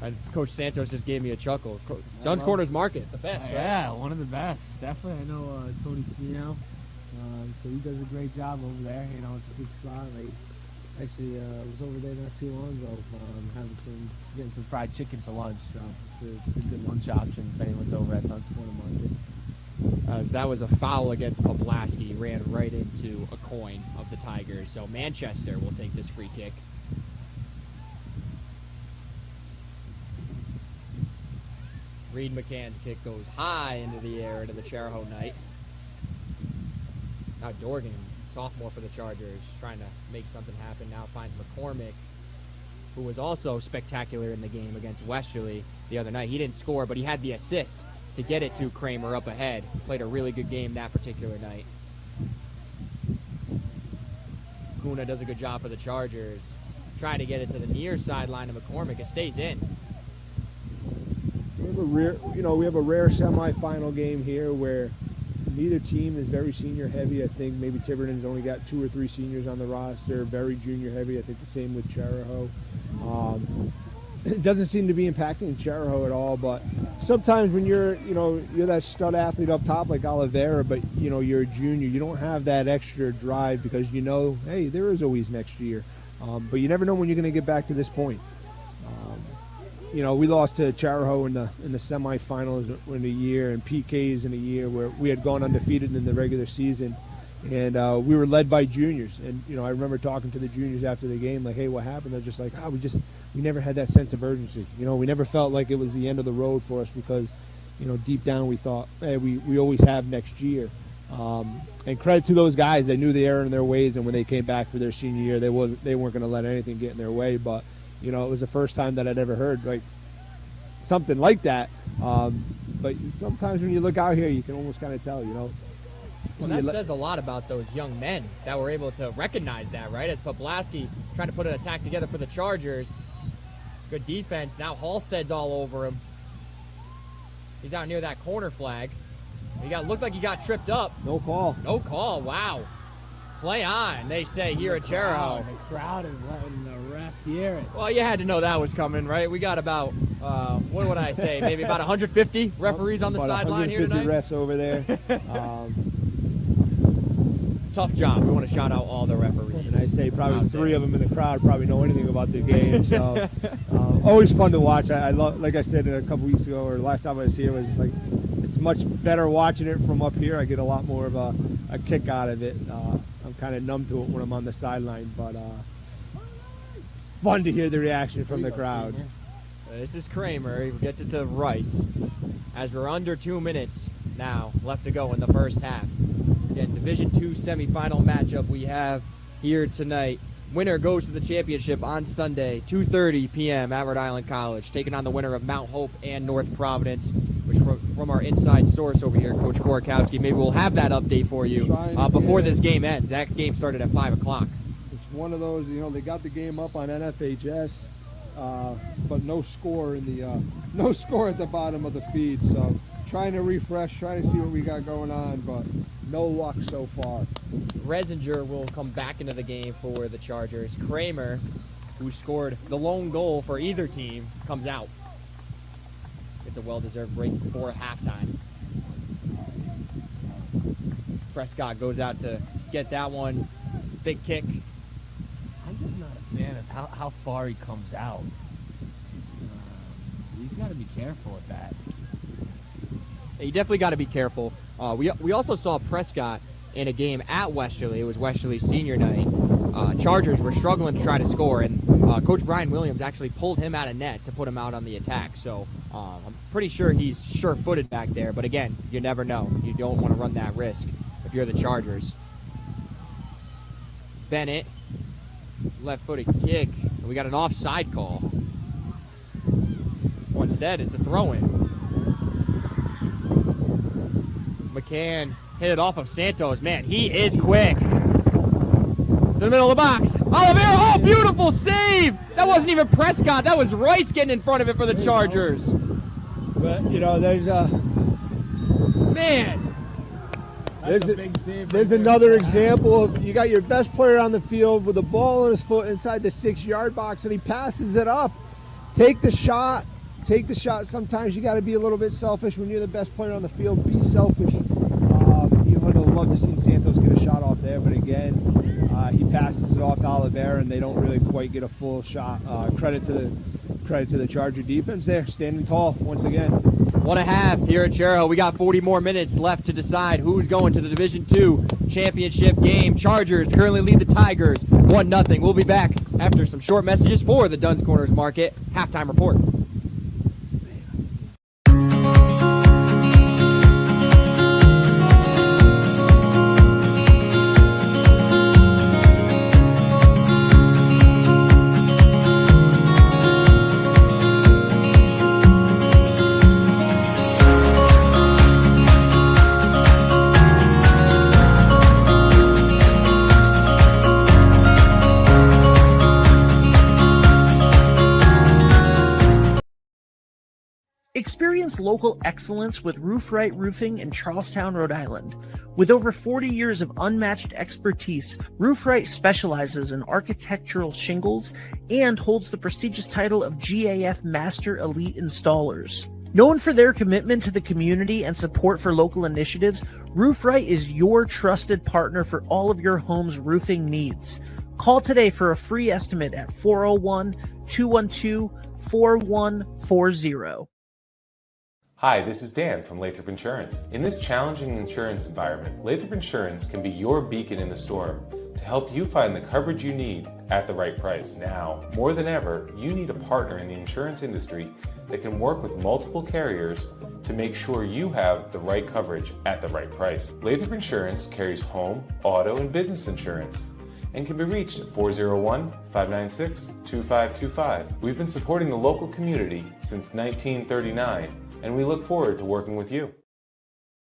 And Coach Santos just gave me a chuckle. Duns Corners Market, the best, right? Yeah, one of the best. Definitely. I know Tony Smino. So he does a great job over there. It's a big spot. Actually, was over there not too long ago, getting some fried chicken for lunch. So it's a good lunch option if anyone's over at Duns Corner Market. As that was a foul against Poplaski. He ran right into a coin of the Tigers. So Manchester will take this free kick. Reed McCann's kick goes high into the air into the Chariho night. Now Dorgan, sophomore for the Chargers, trying to make something happen. Now finds McCormick, who was also spectacular in the game against Westerly the other night. He didn't score, but he had the assist to get it to Kramer up ahead. He played a really good game that particular night. Kuna does a good job for the Chargers. Trying to get it to the near sideline of McCormick. It stays in. We have a rare semifinal game here where neither team is very senior heavy. I think maybe Tiverton's only got 2 or 3 seniors on the roster. Very junior heavy. I think the same with Chariho. It doesn't seem to be impacting Chariho at all, but sometimes when you're that stud athlete up top like Oliveira, but you're a junior, you don't have that extra drive because hey, there is always next year. But you never know when you're going to get back to this point. you know, we lost to Chariho in the semifinals in a year, and PKs in a year where we had gone undefeated in the regular season, and we were led by juniors. And you know, I remember talking to the juniors after the game, like, "Hey, what happened?" They're just like, we never had that sense of urgency. You know, we never felt like it was the end of the road for us because, you know, deep down we thought, hey, we always have next year. And credit to those guys, they knew the error in their ways, and when they came back for their senior year, they weren't going to let anything get in their way. But you know, it was the first time that I'd ever heard like something like that. But sometimes when you look out here, you can almost kind of tell, you know. Well, that says a lot about those young men that were able to recognize that, right? As Poplasky trying to put an attack together for the Chargers. Good defense. Now Halstead's all over him. He's out near that corner flag. Looked like he got tripped up. No call. No call. Wow. Play on, they say here at Chariho. The crowd is letting the ref hear it. Well, you had to know that was coming, right? We got about, what would I say, maybe about 150 referees on the sideline here tonight? 150 refs over there. Tough job. We want to shout out all the referees. And I say probably 3 of them in the crowd probably know anything about the game. So always fun to watch. I love, like I said a couple weeks ago, or last time I was here, was just like, it's much better watching it from up here. I get a lot more of a kick out of it. I'm kind of numb to it when I'm on the sideline, but fun to hear the reaction from the crowd. This is Kramer. He gets it to Rice. As we're under 2 minutes now left to go in the first half. Again, Division II semifinal matchup we have here tonight. Winner goes to the championship on Sunday, 2:30 p.m. at Rhode Island College, taking on the winner of Mount Hope and North Providence, which from our inside source over here, Coach Korokowski. Maybe we'll have that update for you before this game ends. That game started at 5 o'clock. It's one of those, you know, they got the game up on NFHS, but no score in the no score at the bottom of the feed. So trying to refresh, trying to see what we got going on, but no luck so far. Resinger will come back into the game for the Chargers. Kramer, who scored the lone goal for either team, comes out. It's a well-deserved break before halftime. Prescott goes out to get that one. Big kick. I'm just not a fan of how far he comes out. He's got to be careful with that. You definitely got to be careful. We also saw Prescott in a game at Westerly. It was Westerly's senior night. Chargers were struggling to try to score, and Coach Brian Williams actually pulled him out of net to put him out on the attack. So I'm pretty sure he's sure-footed back there. But again, you never know. You don't want to run that risk if you're the Chargers. Bennett, left-footed kick. We got an offside call. Well, instead, it's a throw-in. McCann hit it off of Santos. Man, he is quick. To the middle of the box. Oliveira, oh, beautiful save! That wasn't even Prescott. That was Rice getting in front of it for the Chargers. But, you know, there's Man. There's another example of you got your best player on the field with the ball on his foot inside the 6-yard box, and he passes it up. Take the shot. Take the shot. Sometimes you got to be a little bit selfish when you're the best player on the field. Be selfish. You would have loved to see Santos get a shot off there, but again, he passes it off to Oliveira, and they don't really quite get a full shot. Credit to the Charger defense there, standing tall once again. 1.5 here at Chariho. We got 40 more minutes left to decide who's going to the Division II championship game. Chargers currently lead the Tigers 1-0. We'll be back after some short messages for the Duns Corners Market halftime report. Experience local excellence with Roof Right Roofing in Charlestown, Rhode Island. With over 40 years of unmatched expertise, Roof Right specializes in architectural shingles and holds the prestigious title of GAF Master Elite Installers. Known for their commitment to the community and support for local initiatives, Roof Right is your trusted partner for all of your home's roofing needs. Call today for a free estimate at 401 812-4140. Hi, this is Dan from Lathrop Insurance. In this challenging insurance environment, Lathrop Insurance can be your beacon in the storm to help you find the coverage you need at the right price. Now, more than ever, you need a partner in the insurance industry that can work with multiple carriers to make sure you have the right coverage at the right price. Lathrop Insurance carries home, auto, and business insurance and can be reached at 401-596-2525. We've been supporting the local community since 1939, and we look forward to working with you.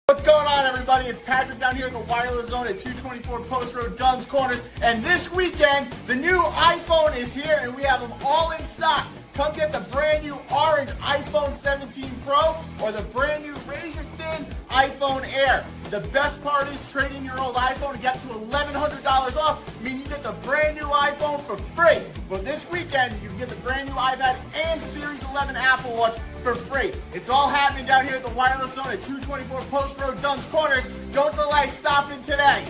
What's going on, everybody? It's Patrick down here at the Wireless Zone at 224 Post Road, Dunn's Corners. And this weekend, the new iPhone is here, and we have them all in stock. Come get the brand new orange iPhone 17 Pro or the brand new razor-thin iPhone Air. The best part is trading your old iPhone and get up to $1,100 off. I mean, you get the brand new iPhone for free. But this weekend, you can get the brand new iPad and Series 11 Apple Watch for free. It's all happening down here at the Wireless Zone at 224 Post Road, Dunn's Corners. Don't delay. Stop in today.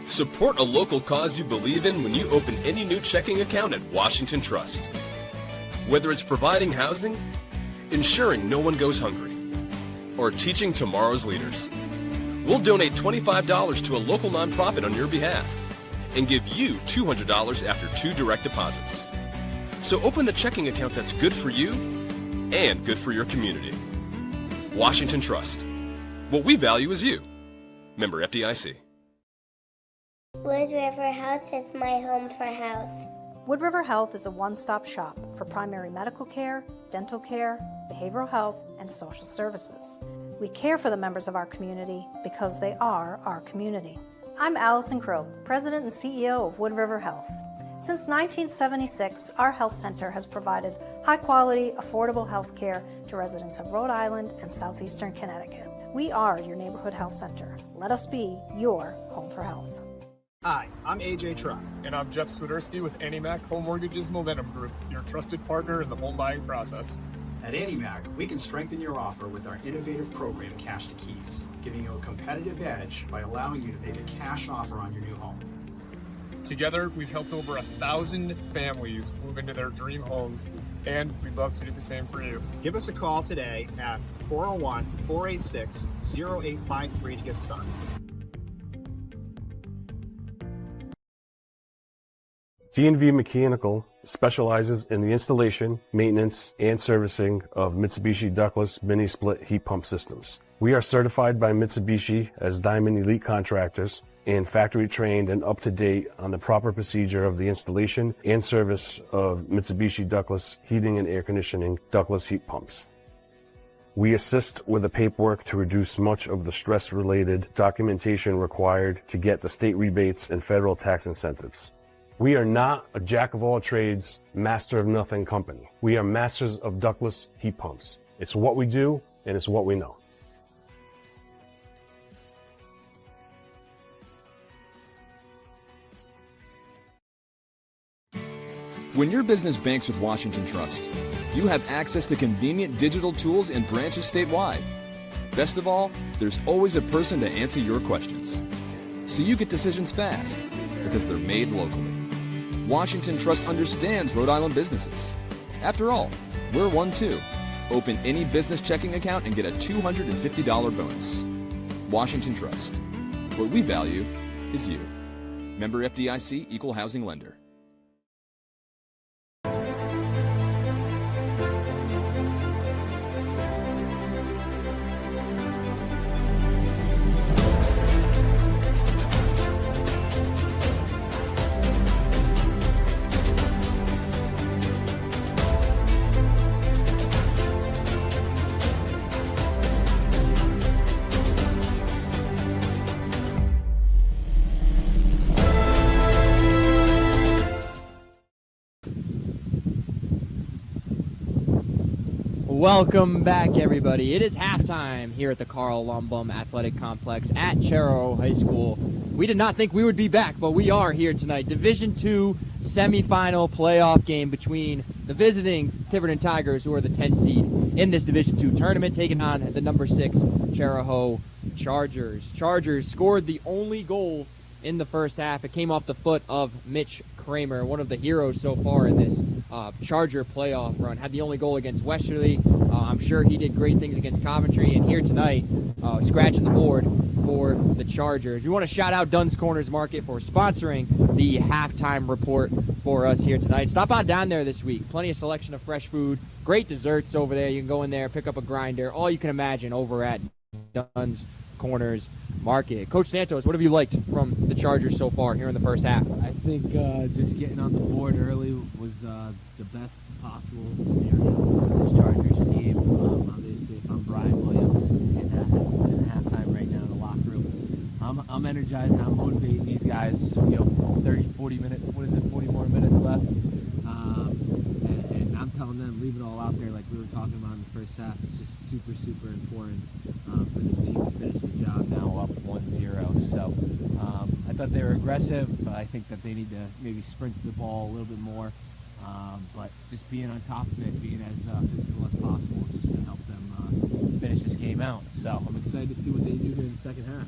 Support a local cause you believe in when you open any new checking account at Washington Trust. Whether it's providing housing, ensuring no one goes hungry, or teaching tomorrow's leaders, we'll donate $25 to a local nonprofit on your behalf and give you $200 after 2 direct deposits. So open the checking account that's good for you and good for your community. Washington Trust. What we value is you. Member FDIC. Wood River Health is my home for health. Wood River Health is a one-stop shop for primary medical care, dental care, behavioral health, and social services. We care for the members of our community because they are our community. I'm Allison Croak, President and CEO of Wood River Health. Since 1976, our health center has provided high-quality, affordable health care to residents of Rhode Island and southeastern Connecticut. We are your neighborhood health center. Let us be your home for health. Hi, I'm AJ Trust. And I'm Jeff Swiderski with AnnieMac Home Mortgage's Momentum Group, your trusted partner in the home buying process. At AnnieMac, we can strengthen your offer with our innovative program, Cash to Keys, giving you a competitive edge by allowing you to make a cash offer on your new home. Together, we've helped over 1,000 families move into their dream homes, and we'd love to do the same for you. Give us a call today at 401-486-0853 to get started. D&V Mechanical specializes in the installation, maintenance, and servicing of Mitsubishi ductless mini-split heat pump systems. We are certified by Mitsubishi as Diamond Elite Contractors and factory trained and up to date on the proper procedure of the installation and service of Mitsubishi ductless heating and air conditioning ductless heat pumps. We assist with the paperwork to reduce much of the stress-related documentation required to get the state rebates and federal tax incentives. We are not a jack-of-all-trades, master-of-nothing company. We are masters of ductless heat pumps. It's what we do, and it's what we know. When your business banks with Washington Trust, you have access to convenient digital tools and branches statewide. Best of all, there's always a person to answer your questions. So you get decisions fast, because they're made locally. Washington Trust understands Rhode Island businesses. After all, we're one too. Open any business checking account and get a $250 bonus. Washington Trust. What we value is you. Member FDIC, Equal Housing Lender. Welcome back, everybody. It is halftime here at the Carl Lumbum Athletic Complex at Chariho High School. We did not think we would be back, but we are here tonight. Division II semifinal playoff game between the visiting Tiverton Tigers, who are the 10th seed in this Division II tournament, taking on the number 6 Chariho Chargers. Chargers scored the only goal in the first half. It came off the foot of Mitch Kramer, one of the heroes so far in this Charger playoff run. Had the only goal against Westerly. I'm sure he did great things against Coventry, and here tonight, scratching the board for the Chargers. We want to shout out Dunn's Corners Market for sponsoring the halftime report for us here tonight. Stop on down there this week. Plenty of selection of fresh food, great desserts over there. You can go in there, pick up a grinder, all you can imagine over at Dunn's Corners Market. Coach Santos, what have you liked from the Chargers so far here in the first half? I think just getting on the board early was the best possible scenario for this Chargers team. Obviously, if I'm Brian Williams in halftime right now in the locker room, I'm energized and I'm motivating these guys. 30, 40 minutes. What is it? 40 more minutes left. And I'm telling them, leave it all out there like we were talking about in the first half. It's just super, super important for this team to finish the job now up 1-0. So I thought they were aggressive. I think that they need to maybe sprint the ball a little bit more. But just being on top of it, being as physical as possible is just going to help them finish this game out. So I'm excited to see what they do here in the second half.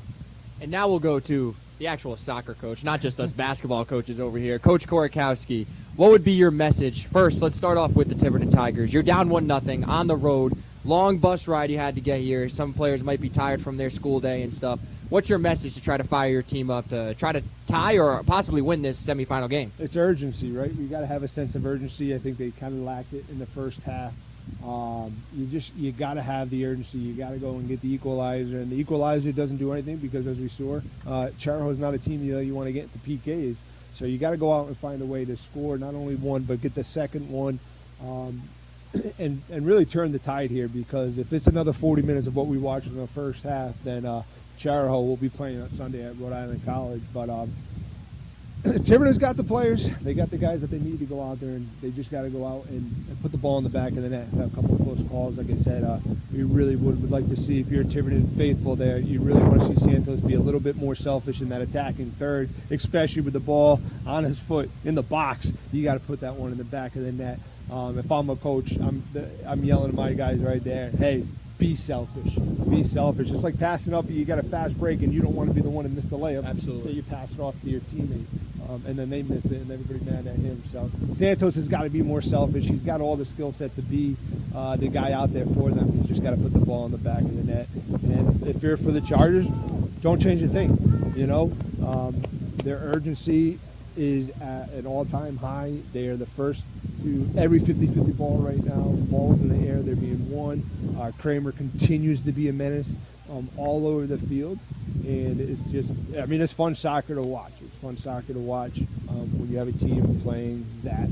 And now we'll go to the actual soccer coach, not just us basketball coaches over here. Coach Korakowski, what would be your message? First, let's start off with the Tiverton Tigers. You're down 1-0 on the road. Long bus ride you had to get here. Some players might be tired from their school day and stuff. What's your message to try to fire your team up to try to tie or possibly win this semifinal game? It's urgency, right? We got to have a sense of urgency. I think they kind of lacked it in the first half. You got to have the urgency. You got to go and get the equalizer, and the equalizer doesn't do anything because, as we saw, Chariho is not a team you want to get into PKs. So you got to go out and find a way to score not only one but get the second one, and really turn the tide here. Because if it's another 40 minutes of what we watched in the first half, then Chariho will be playing on Sunday at Rhode Island College. But Tiverton's got the players. They got the guys that they need to go out there, and they just got to go out and put the ball in the back of the net. Have a couple of close calls. Like I said, we really would like to see, if you're a Tiverton faithful there, you really want to see Santos be a little bit more selfish in that attacking third, especially with the ball on his foot in the box. You got to put that one in the back of the net. If I'm a coach, I'm yelling at my guys right there, hey, be selfish. Be selfish. It's like passing up. You got a fast break, and you don't want to be the one to miss the layup. Absolutely. So you pass it off to your teammate, and then they miss it, and everybody's mad at him. So Santos has got to be more selfish. He's got all the skill set to be the guy out there for them. He's just got to put the ball in the back of the net. And if you're for the Chargers, don't change a thing. Their urgency is at an all-time high. They are the first to every 50-50 ball right now. Balls in the air, they're being won. Kramer continues to be a menace all over the field. And it's just, it's fun soccer to watch. It's fun soccer to watch when you have a team playing that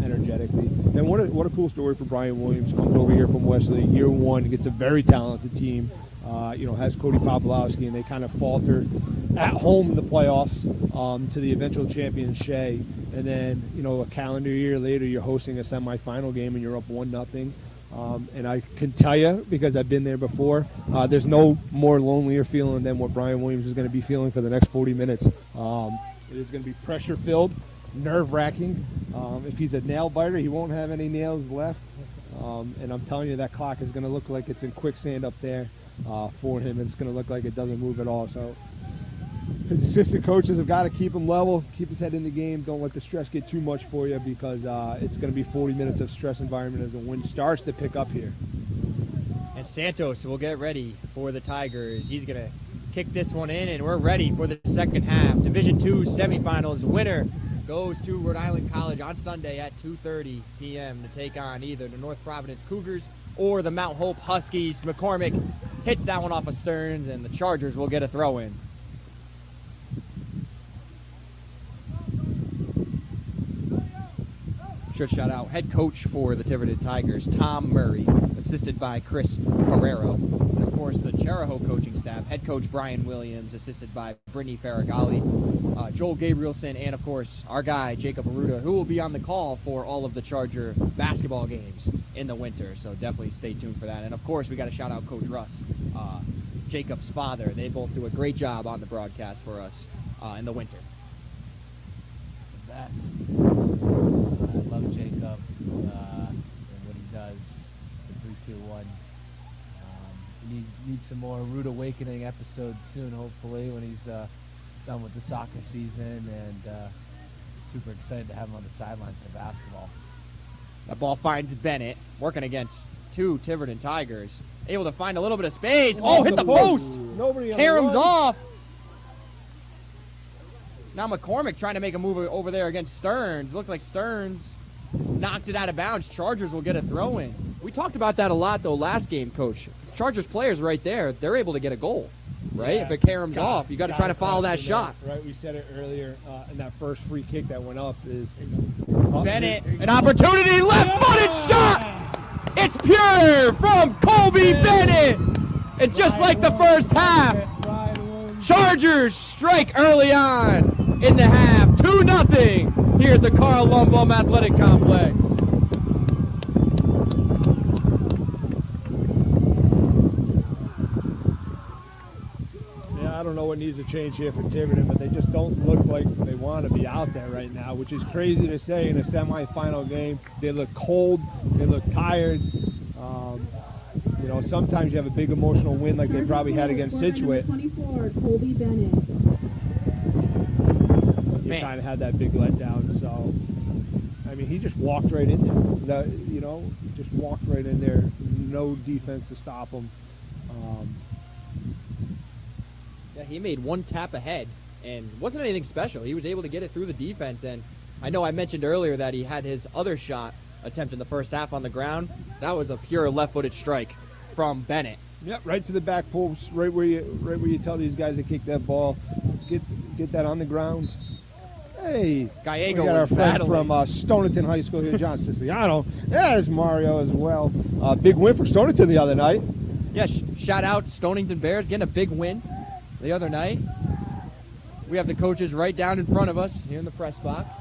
energetically. And what a cool story for Brian Williams. Comes over here from Wesley, year one, gets a very talented team. Has Cody Popolowski, and they kind of faltered at home in the playoffs to the eventual champion Shea. And then, a calendar year later, you're hosting a semifinal game and you're up 1-0. And I can tell you, because I've been there before, there's no more lonelier feeling than what Brian Williams is going to be feeling for the next 40 minutes. It is going to be pressure-filled, nerve-wracking. If he's a nail-biter, he won't have any nails left. And I'm telling you, that clock is going to look like it's in quicksand up there for him. It's going to look like it doesn't move at all. So his assistant coaches have got to keep him level, keep his head in the game. Don't let the stress get too much for you, because it's going to be 40 minutes of stress environment as the wind starts to pick up here. And Santos will get ready for the Tigers. He's going to kick this one in, and we're ready for the second half. Division II semifinals. Winner goes to Rhode Island College on Sunday at 2:30 p.m. to take on either the North Providence Cougars or the Mount Hope Huskies. McCormick hits that one off of Stearns, and the Chargers will get a throw-in. Shout out head coach for the Tiverton Tigers, Tom Murray, assisted by Chris Carrero. And of course, the Chariho coaching staff, head coach Brian Williams, assisted by Brittany Farragalli, Joel Gabrielson, and of course, our guy, Jacob Aruda, who will be on the call for all of the Charger basketball games in the winter. So definitely stay tuned for that. And of course, we got to shout out Coach Russ, Jacob's father. They both do a great job on the broadcast for us in the winter. The best. I love Jacob and what he does, the 3-2-1. We need some more Rude Awakening episodes soon, hopefully, when he's done with the soccer season, and super excited to have him on the sidelines for basketball. That ball finds Bennett, working against two Tiverton Tigers. Able to find a little bit of space. Oh, hit the post! Karam's off! Now McCormick trying to make a move over there against Stearns. Looks like Stearns knocked it out of bounds. Chargers will get a throw in. We talked about that a lot, though, last game, Coach. Chargers players right there, they're able to get a goal, right? Yeah. If it Karam's off, you got to try to follow that shot. Right, we said it earlier, and that first free kick that went up is... Bennett, an opportunity, left-footed shot! It's pure from Colby Bennett! And just like the first half, Chargers strike early on in the half, 2-0 here at the Carl Lumbum Athletic Complex. Yeah, I don't know what needs to change here for Tiverton, but they just don't look like they want to be out there right now, which is crazy to say in a semifinal game. They look cold, they look tired. You know, sometimes you have a big emotional win like they probably had against Situate. 24, Colby Bennett. You kind of had that big letdown, so I mean, he just walked right in there. Just walked right in there. No defense to stop him. Yeah, he made one tap ahead, and wasn't anything special. He was able to get it through the defense, and I know I mentioned earlier that he had his other shot attempt in the first half on the ground. That was a pure left-footed strike from Bennett. Yep, right to the back post, right where you tell these guys to kick that ball. Get that on the ground. Hey, Gallego we got our was friend battling. from Stonington High School here, John Siciliano. Yeah, there's Mario as well. Big win for Stonington the other night. Yeah, shout out Stonington Bears getting a big win the other night. We have the coaches right down in front of us here in the press box.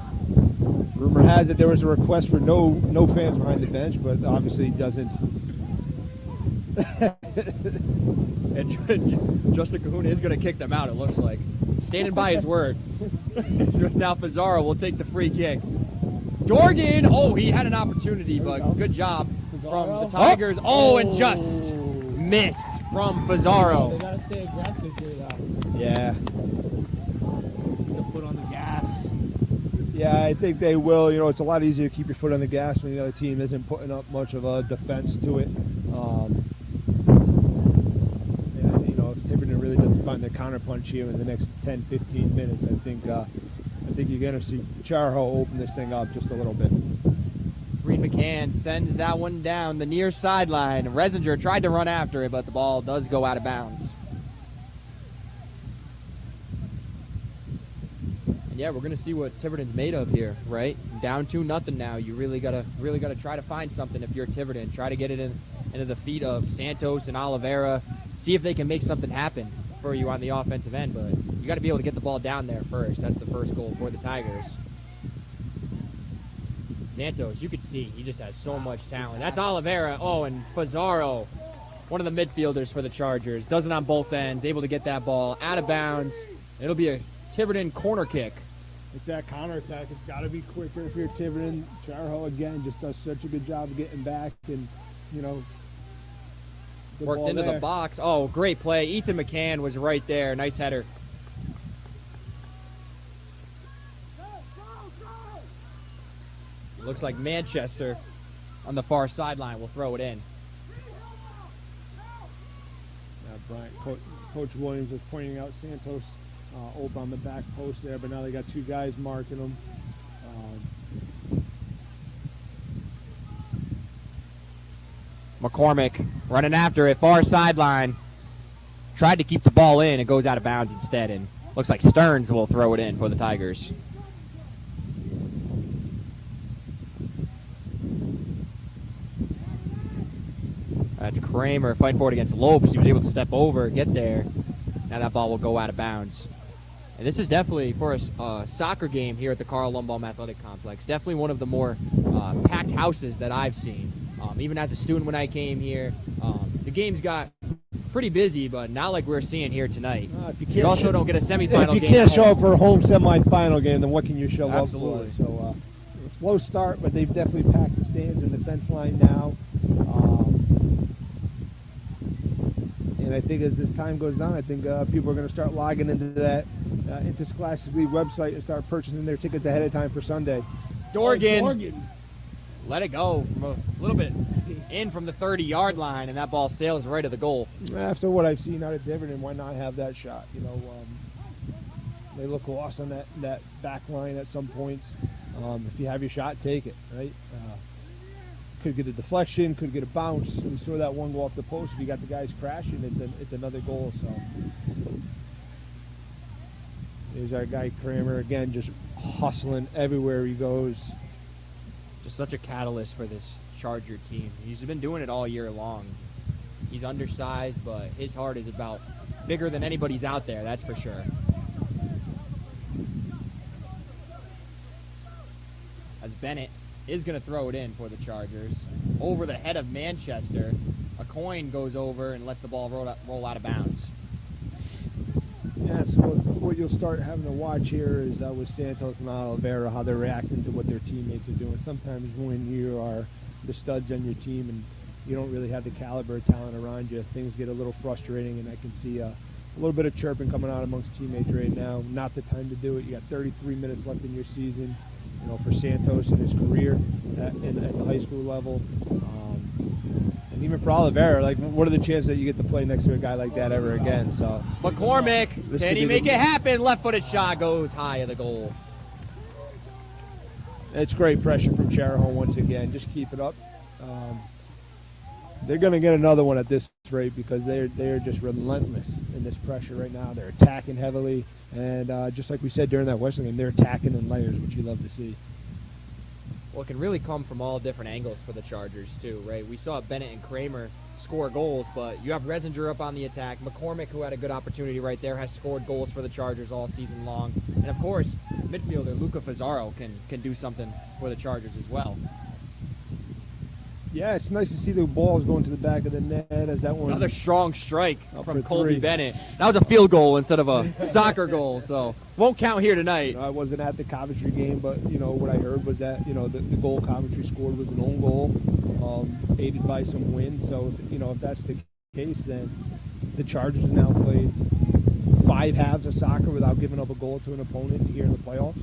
Rumor has it there was a request for no fans behind the bench, but obviously doesn't. And Justin Cahoon is going to kick them out, it looks like. Standing by his word. So now Pizarro will take the free kick. Dorgan, he had an opportunity, but good job from the Tigers. And just missed from Pizarro. They got to stay aggressive here, though. Yeah. The foot on the gas. Yeah, I think they will. You know, it's a lot easier to keep your foot on the gas when the other team isn't putting up much of a defense to it. If Tiverton really doesn't find their counterpunch here in the next 10, 15 minutes, I think you're going to see Chariho open this thing up just a little bit. Reed McCann sends that one down the near sideline. Resinger tried to run after it, but the ball does go out of bounds. And yeah, we're gonna see what Tiverton's made of here, right? Down 2-0 now. You really gotta try to find something if you're Tiverton. Try to get it into the feet of Santos and Oliveira. See if they can make something happen for you on the offensive end, but you got to be able to get the ball down there first. That's the first goal for the Tigers. Santos, you could see he just has so much talent. That's Oliveira. And Pizarro, one of the midfielders for the Chargers, does it on both ends, able to get that ball out of bounds. It'll be a Tiverton corner kick. It's that counterattack. It's got to be quicker if you're Tiverton. Chariho, again, just does such a good job of getting back and, worked into the box. Great play. Ethan McCann was right there. Nice header. It looks like Manchester on the far sideline will throw it in. Brian, Coach Williams was pointing out Santos over on the back post there, but now they got two guys marking them. McCormick running after it, far sideline. Tried to keep the ball in. It goes out of bounds instead, and looks like Stearns will throw it in for the Tigers. That's Kramer fighting for it against Lopes. He was able to step over, get there. Now that ball will go out of bounds. And this is definitely, for a soccer game here at the Carl Lumbum Athletic Complex, definitely one of the more packed houses that I've seen. Even as a student when I came here, the games got pretty busy, but not like we're seeing here tonight. You also don't get a semifinal game. If you can't show up for a home semifinal game, then what can you show Absolutely. up for? So, a slow start, but they've definitely packed the stands and the fence line now. And I think as this time goes on, I think people are going to start logging into that into Scholastic League website and start purchasing their tickets ahead of time for Sunday. Dorgan. Let it go from a little bit in from the 30-yard line, and that ball sails right at the goal. After what I've seen out of Tiverton, why not have that shot? You know, they look lost on that back line at some points. If you have your shot, take it, right? Could get a deflection, could get a bounce. We saw that one go off the post. If you got the guys crashing, it's another goal. So there's our guy Kramer again, just hustling everywhere he goes. Just such a catalyst for this Charger team. He's been doing it all year long. He's undersized, but his heart is about bigger than anybody's out there, that's for sure. As Bennett is going to throw it in for the Chargers. Over the head of Manchester. A coin goes over and lets the ball roll out of bounds. Yeah, so what you'll start having to watch here is with Santos and Oliveira, how they're reacting to what their teammates are doing. Sometimes when you are the studs on your team and you don't really have the caliber of talent around you, things get a little frustrating, and I can see a little bit of chirping coming out amongst teammates right now. Not the time to do it. You got 33 minutes left in your season. You know, for Santos in his career at the high school level. And even for Oliveira, like, what are the chances that you get to play next to a guy like that ever again? So McCormick, can he make it happen? Left-footed shot goes high of the goal. It's great pressure from Chariho once again. Just keep it up. They're going to get another one at this rate because they're just relentless in this pressure right now. They're attacking heavily, and just like we said during that Western game, they're attacking in layers, which you love to see. Well, it can really come from all different angles for the Chargers, too, right? We saw Bennett and Kramer score goals, but you have Resinger up on the attack. McCormick, who had a good opportunity right there, has scored goals for the Chargers all season long. And, of course, midfielder Luca Fazzaro can do something for the Chargers as well. Yeah, it's nice to see the balls going to the back of the net as that one. Another strong strike from Colby three. Bennett. That was a field goal instead of a soccer goal, so won't count here tonight. I wasn't at the Coventry game, but what I heard was that the goal Coventry scored was an own goal, aided by some wind. So if that's the case, then the Chargers have now played 5 halves of soccer without giving up a goal to an opponent here in the playoffs.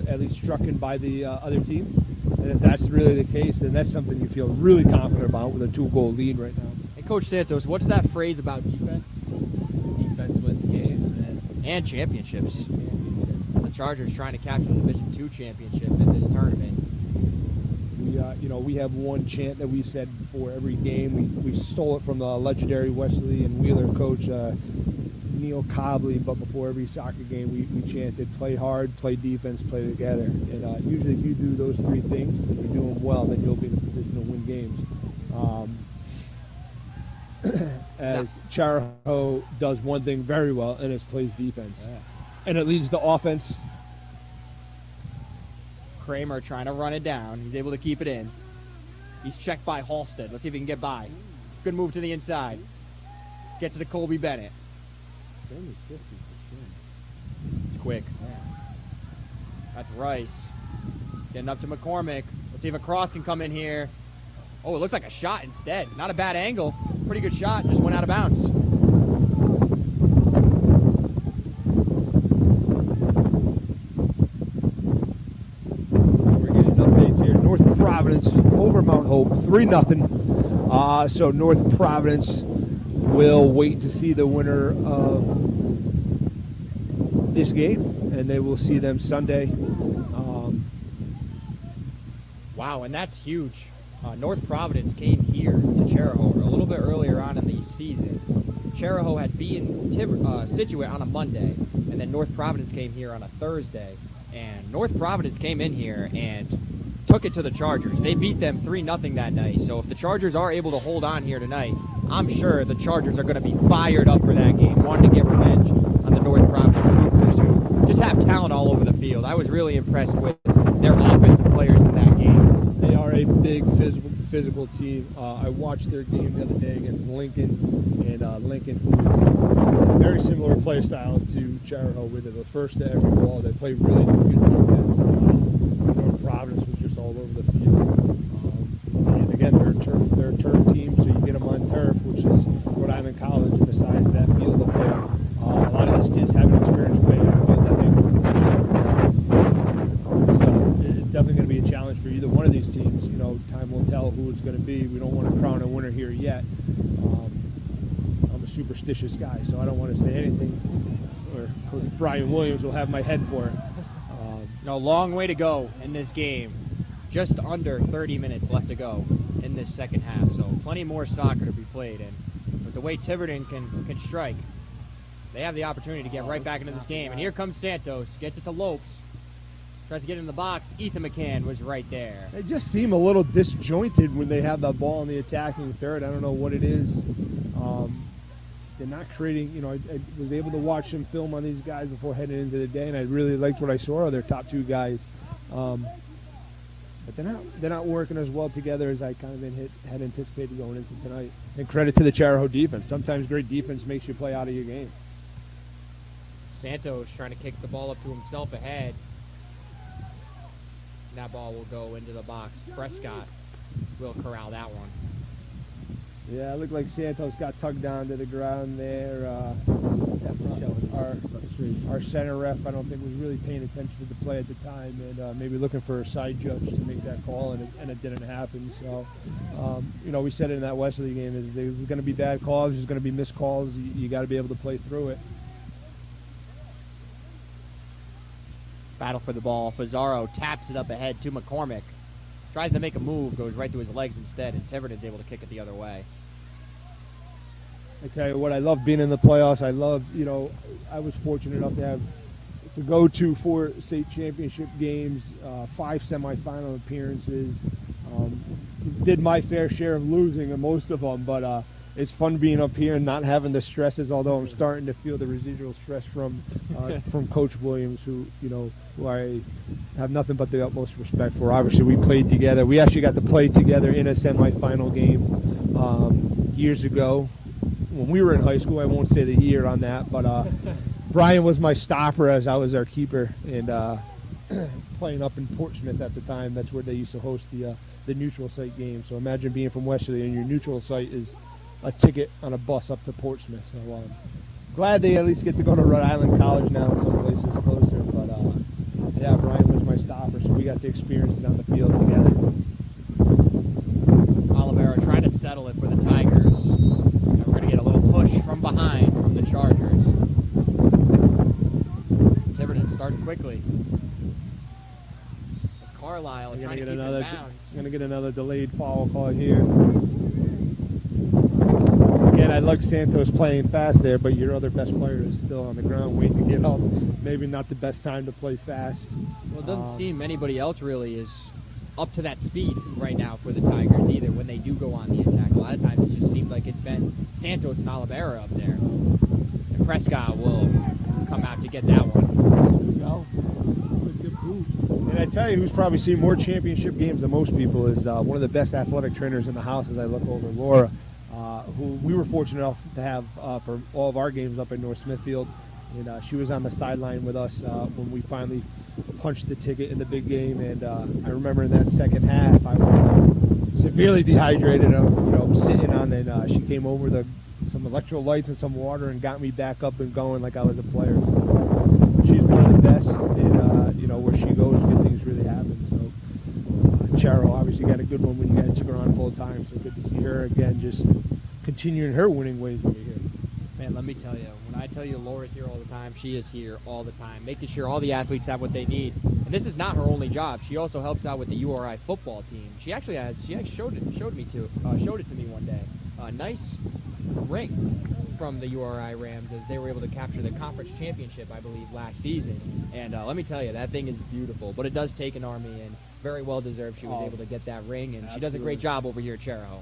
At least struck in by the other team. And if that's really the case, then that's something you feel really confident about with a 2-goal lead right now. Hey, Coach Santos, what's that phrase about defense? Defense wins games, man. And championships. As the Chargers trying to capture the Division II championship in this tournament. We have one chant that we've said before every game. We stole it from the legendary Wesley and Wheeler coach Neil Cobley, but before every soccer game we chanted, play hard, play defense, play together. And usually if you do those 3 things and you do them well, then you'll be in a position to win games. As Chariho does one thing very well, and it's plays defense. Yeah. And it leads to offense. Kramer trying to run it down. He's able to keep it in. He's checked by Halstead. Let's see if he can get by. Good move to the inside. Gets to Colby Bennett. It's quick. Yeah. That's Rice. Getting up to McCormick. Let's see if a cross can come in here. Oh, it looked like a shot instead. Not a bad angle. Pretty good shot. Just went out of bounds. We're getting updates here. North Providence over Mount Hope, 3-0. So North Providence will wait to see the winner of this game, and they will see them Sunday. Wow, and that's huge. North Providence came here to Chariho a little bit earlier on in the season. Chariho had beaten Scituate on a Monday, and then North Providence came here on a Thursday. And North Providence came in here and took it to the Chargers. They beat them 3-0 that night. So if the Chargers are able to hold on here tonight, I'm sure the Chargers are going to be fired up for that game, wanting to get revenge on the North Providence Cougars, who just have talent all over the field. I was really impressed with their offensive players in that game. They are a big physical team. I watched their game the other day against Lincoln, and Lincoln, who is very similar play style to Chariho, where they're the first to every ball. They play really good defense. North Providence was just all over the field. And again, they're a turf team, so you get them on turf, which is Rhode Island College, and the size of that field up there. A lot of superstitious guy, so I don't want to say anything, or Coach Brian Williams will have my head for it. A long way to go in this game. Just under 30 minutes left to go in this second half, so plenty more soccer to be played. And with the way Tiverton can strike, they have the opportunity to get right back into this game. And here comes Santos, gets it to Lopes, tries to get in the box. Ethan McCann was right there. They just seem a little disjointed when they have the ball in the attacking third. I don't know what it is. They're not creating, you know, I was able to watch some film on these guys before heading into the day, and I really liked what I saw of their top two guys. But they're not working as well together as I kind of had anticipated going into tonight. And credit to the Chariho defense. Sometimes great defense makes you play out of your game. Santos trying to kick the ball up to himself ahead. That ball will go into the box. Prescott will corral that one. Yeah, it looked like Santos got tugged down to the ground there. Our center ref, I don't think, was really paying attention to the play at the time, and maybe looking for a side judge to make that call, and it didn't happen. So, you know, we said it in that Wesley game, there's going to be bad calls, there's going to be missed calls. You got to be able to play through it. Battle for the ball. Pizarro taps it up ahead to McCormick. Tries to make a move, goes right through his legs instead, and Tiverton's able to kick it the other way. I tell you what, I love being in the playoffs. I love, you know, I was fortunate enough to go to 4 state championship games, 5 semifinal appearances. Did my fair share of losing in most of them, but it's fun being up here and not having the stresses, although I'm starting to feel the residual stress from Coach Williams, who I have nothing but the utmost respect for. Obviously, we played together. We actually got to play together in a semifinal game years ago when we were in high school. I won't say the year on that, but Brian was my stopper as I was our keeper, and playing up in Portsmouth at the time. That's where they used to host the neutral site game. So imagine being from Wesley and your neutral site is a ticket on a bus up to Portsmouth. So glad they at least get to go to Rhode Island College now in some places closer. But yeah, Brian was my stopper, so we got to experience it on the field together. Olivero trying to settle it for the Tigers. And we're going to get a little push from behind from the Chargers. Tiverton starting quickly. Carlisle trying to keep it in bounds. Going to get another delayed foul call here. Again, I like Santos playing fast there, but your other best player is still on the ground waiting to get up. Maybe not the best time to play fast. Well, it doesn't seem anybody else really is up to that speed right now for the Tigers either when they do go on the attack. A lot of times it just seems like it's been Santos and Olivera up there. And Prescott will come out to get that one. There we go. And I tell you who's probably seen more championship games than most people is one of the best athletic trainers in the house as I look over Laura, who we were fortunate enough to have for all of our games up in North Smithfield. And she was on the sideline with us when we finally punched the ticket in the big game. And I remember in that second half, I was severely dehydrated. Sitting on, and she came over with some electrolytes and some water and got me back up and going like I was a player. She's one of the best, and where she goes, good things really happen. So Chariho obviously got a good one when you guys took her on full time. So good to see her again, just continuing her winning ways over here. Man, let me tell you, when I tell you Laura's here all the time, she is here all the time, making sure all the athletes have what they need. And this is not her only job. She also helps out with the URI football team. She actually showed it to me one day. A nice ring from the URI Rams as they were able to capture the conference championship, I believe, last season. And let me tell you, that thing is beautiful. But it does take an army, and very well deserved she was able to get that ring. And she does a great job over here at Chariho.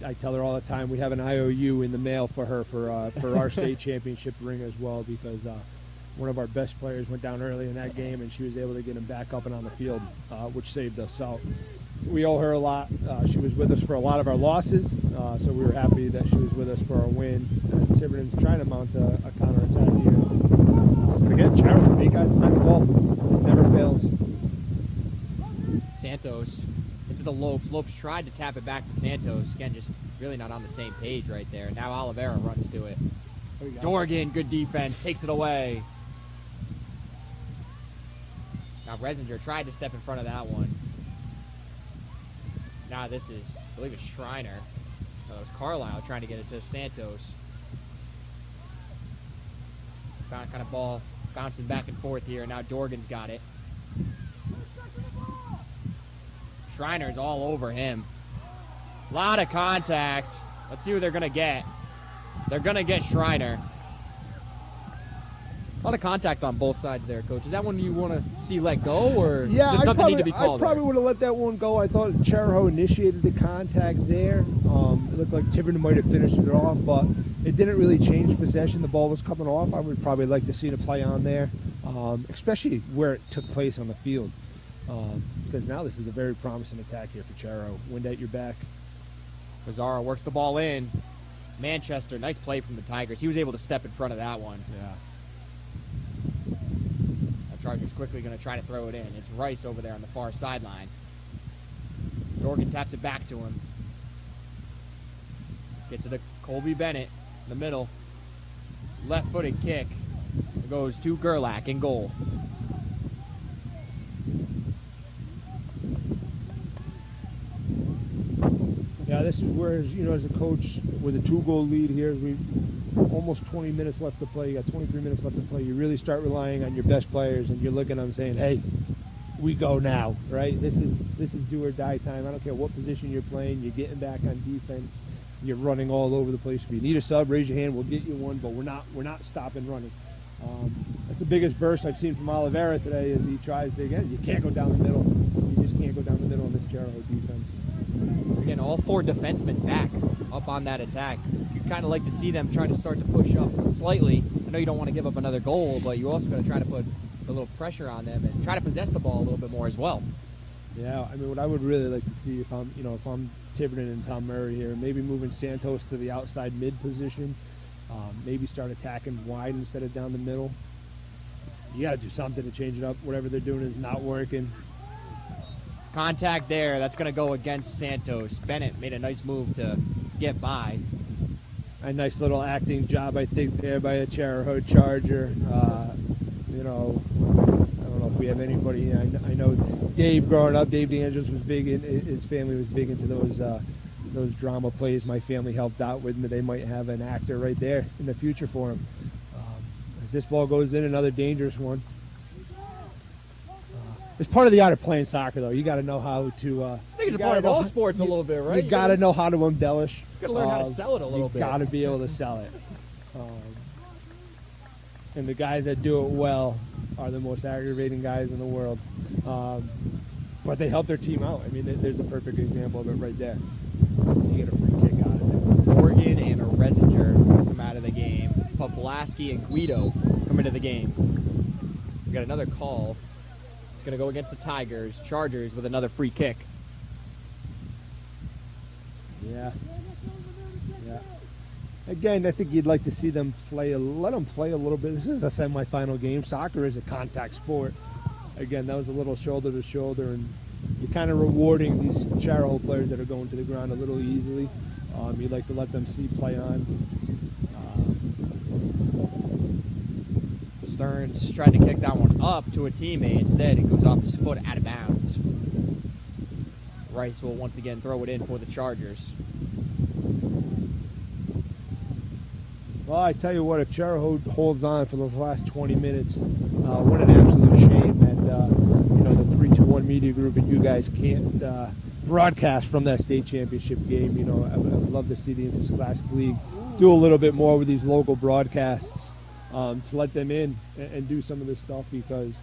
I tell her all the time we have an IOU in the mail for her for our state championship ring as well, because one of our best players went down early in that game, and she was able to get him back up and on the field, which saved us. So we owe her a lot. She was with us for a lot of our losses, so we were happy that she was with us for our win. As Tiverton's trying to mount a counterattack here. Again, Chariho, big guys on the ball. It never fails. Santos into the Lopes. Lopes tried to tap it back to Santos. Again, just really not on the same page right there. Now Olivera runs to it. Dorgan, good defense, takes it away. Now Resinger tried to step in front of that one. Now this is, I believe it's Schreiner. That was Carlisle trying to get it to Santos. kind of ball bouncing back and forth here. Now Dorgan's got it. Schreiner's all over him. A lot of contact. Let's see who they're going to get. They're going to get Schreiner. A lot of contact on both sides there, Coach. Is that one you want to see let go, or does something need to be called? I probably would have let that one go. I thought Chariho initiated the contact there. It looked like Tiverton might have finished it off, but it didn't really change possession. The ball was coming off. I would probably like to see the play on there, especially where it took place on the field, because now this is a very promising attack here for Chariho. Wind at your back. Pizarro works the ball in. Manchester, nice play from the Tigers. He was able to step in front of that one. Yeah. Chargers quickly going to try to throw it in. It's Rice over there on the far sideline. Dorgan taps it back to him. Gets to the Colby Bennett in the middle. Left-footed kick. It goes to Gerlach in goal. Yeah, this is where, as a coach with a 2-goal lead here, we almost 20 minutes left to play. You got 23 minutes left to play. You really start relying on your best players, and you're looking at them saying, "Hey, we go now, right? This is do or die time. I don't care what position you're playing. You're getting back on defense. You're running all over the place. If you need a sub, raise your hand. We'll get you one. But we're not stopping running." That's the biggest burst I've seen from Oliveira today. As he tries to again, you can't go down the middle. You just can't go down the middle on this Chariho defense. Again, all 4 defensemen back up on that attack. You'd kind of like to see them trying to start to push up slightly. I know you don't want to give up another goal, but you also got to try to put a little pressure on them and try to possess the ball a little bit more as well. Yeah, I mean, what I would really like to see if I'm Tiverton and Tom Murray here, maybe moving Santos to the outside mid position, maybe start attacking wide instead of down the middle. You got to do something to change it up. Whatever they're doing is not working. Contact there. That's going to go against Santos. Bennett made a nice move to get by. A nice little acting job, I think, there by a Chariho Charger. I don't know if we have anybody. I know Dave growing up, Dave DeAngelis was big in, his family was big into those drama plays my family helped out with, and they might have an actor right there in the future for him. As this ball goes in, another dangerous one. It's part of the art of playing soccer, though. You got to know how to. I think it's a part of all sports a little bit, right? You got to know how to embellish. You got to learn how to sell it a little bit. You got to be able to sell it. And the guys that do it well are the most aggravating guys in the world. But they help their team out. I mean, there's a perfect example of it right there. You get a free kick out of it. Morgan and Resinger come out of the game. Pavlaski and Guido come into the game. We got another call. It's going to go against the Tigers. Chargers with another free kick. Yeah. Again, I think you'd like to see them let them play a little bit. This is a semifinal game. Soccer is a contact sport. Again, that was a little shoulder to shoulder, and you're kind of rewarding these Chariho players that are going to the ground a little easily. You'd like to let them see play on. Stearns tried to kick that one up to a teammate. Instead, it goes off his foot out of bounds. Rice will once again throw it in for the Chargers. Well, I tell you what, if Chariho holds on for those last 20 minutes, what an absolute shame that the 3-2-1 media group and you guys can't broadcast from that state championship game. I would love to see the Interscholastic League do a little bit more with these local broadcasts to let them in and do some of this stuff, because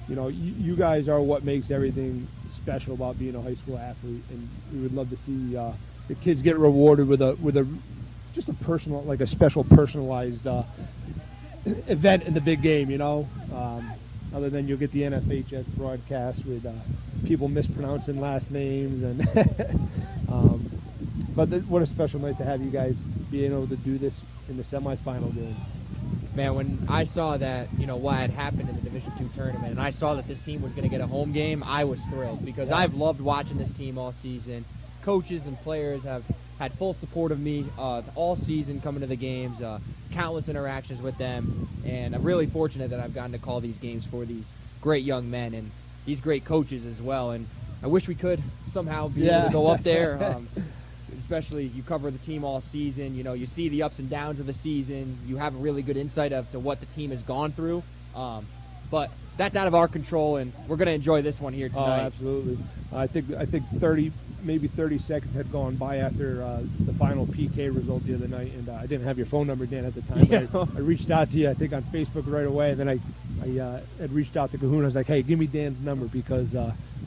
you guys are what makes everything special about being a high school athlete, and we would love to see the kids get rewarded with a just a personal, like a special personalized event in the big game, other than you'll get the NFHS broadcast with people mispronouncing last names, and but what a special night to have you guys being able to do this in the semifinal game. Man, when I saw that, what had happened in the Division II tournament, and I saw that this team was going to get a home game, I was thrilled, because I've loved watching this team all season. Coaches and players have had full support of me all season coming to the games, countless interactions with them, and I'm really fortunate that I've gotten to call these games for these great young men and these great coaches as well. And I wish we could somehow be able to go up there. especially you cover the team all season. You know, you see the ups and downs of the season. You have a really good insight as to what the team has gone through. But that's out of our control, and we're going to enjoy this one here tonight. Oh, absolutely. I think 30 seconds had gone by after the final PK result the other night, and I didn't have your phone number, Dan, at the time. But I reached out to you, I think, on Facebook right away, and then I had reached out to Cahoon. I was like, hey, give me Dan's number because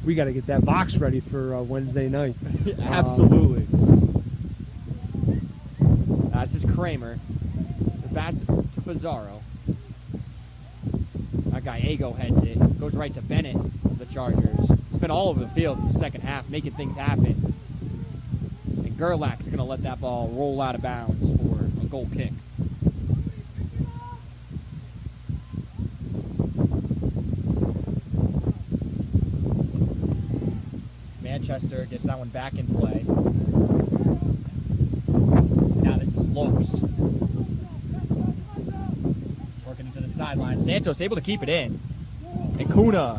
we got to get that box ready for Wednesday night. Absolutely. This is Kramer. The pass to Pizarro. That guy Ago heads it. Goes right to Bennett of the Chargers. It's been all over the field in the second half, making things happen. And Gerlach's going to let that ball roll out of bounds for a goal kick. Manchester gets that one back in play. Now this is Lopes. Working into the sideline. Santos able to keep it in. And Kuna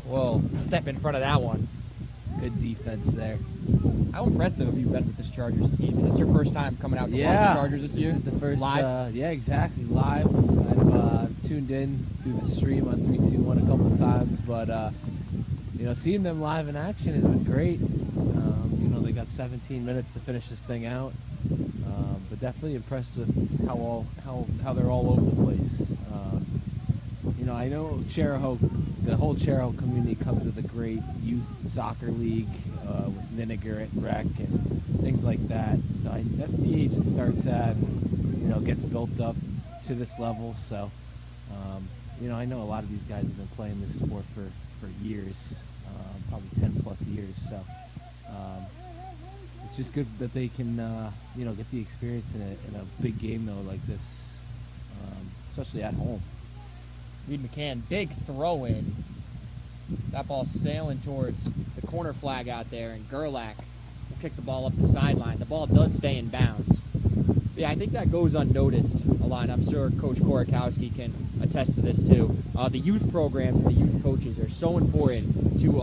will step in front of that one. Good defense there. How impressive have you been with this Chargers team? Is this your first time coming out to watch the Chargers this year? This is the first live? Yeah, exactly. Live. I've tuned in through the stream on 321 a couple times, but you know, seeing them live in action has been great. You know, they got 17 minutes to finish this thing out, but definitely impressed with how they're all over the place. You know, I know Chariho, the whole Chariho community comes with a great youth soccer league with Vinegar at Rec and things like that. So that's the age it starts at, and, you know, gets built up to this level. So, you know, I know a lot of these guys have been playing this sport for years, probably 10 plus years. So it's just good that they can, you know, get the experience in a big game though like this, especially at home. Reed McCann, big throw in. That ball sailing towards the corner flag out there, and Gerlach will kick the ball up the sideline. The ball does stay in bounds. But yeah, I think that goes unnoticed a lot. I'm sure Coach Korakowski can attest to this too. The youth programs and the youth coaches are so important to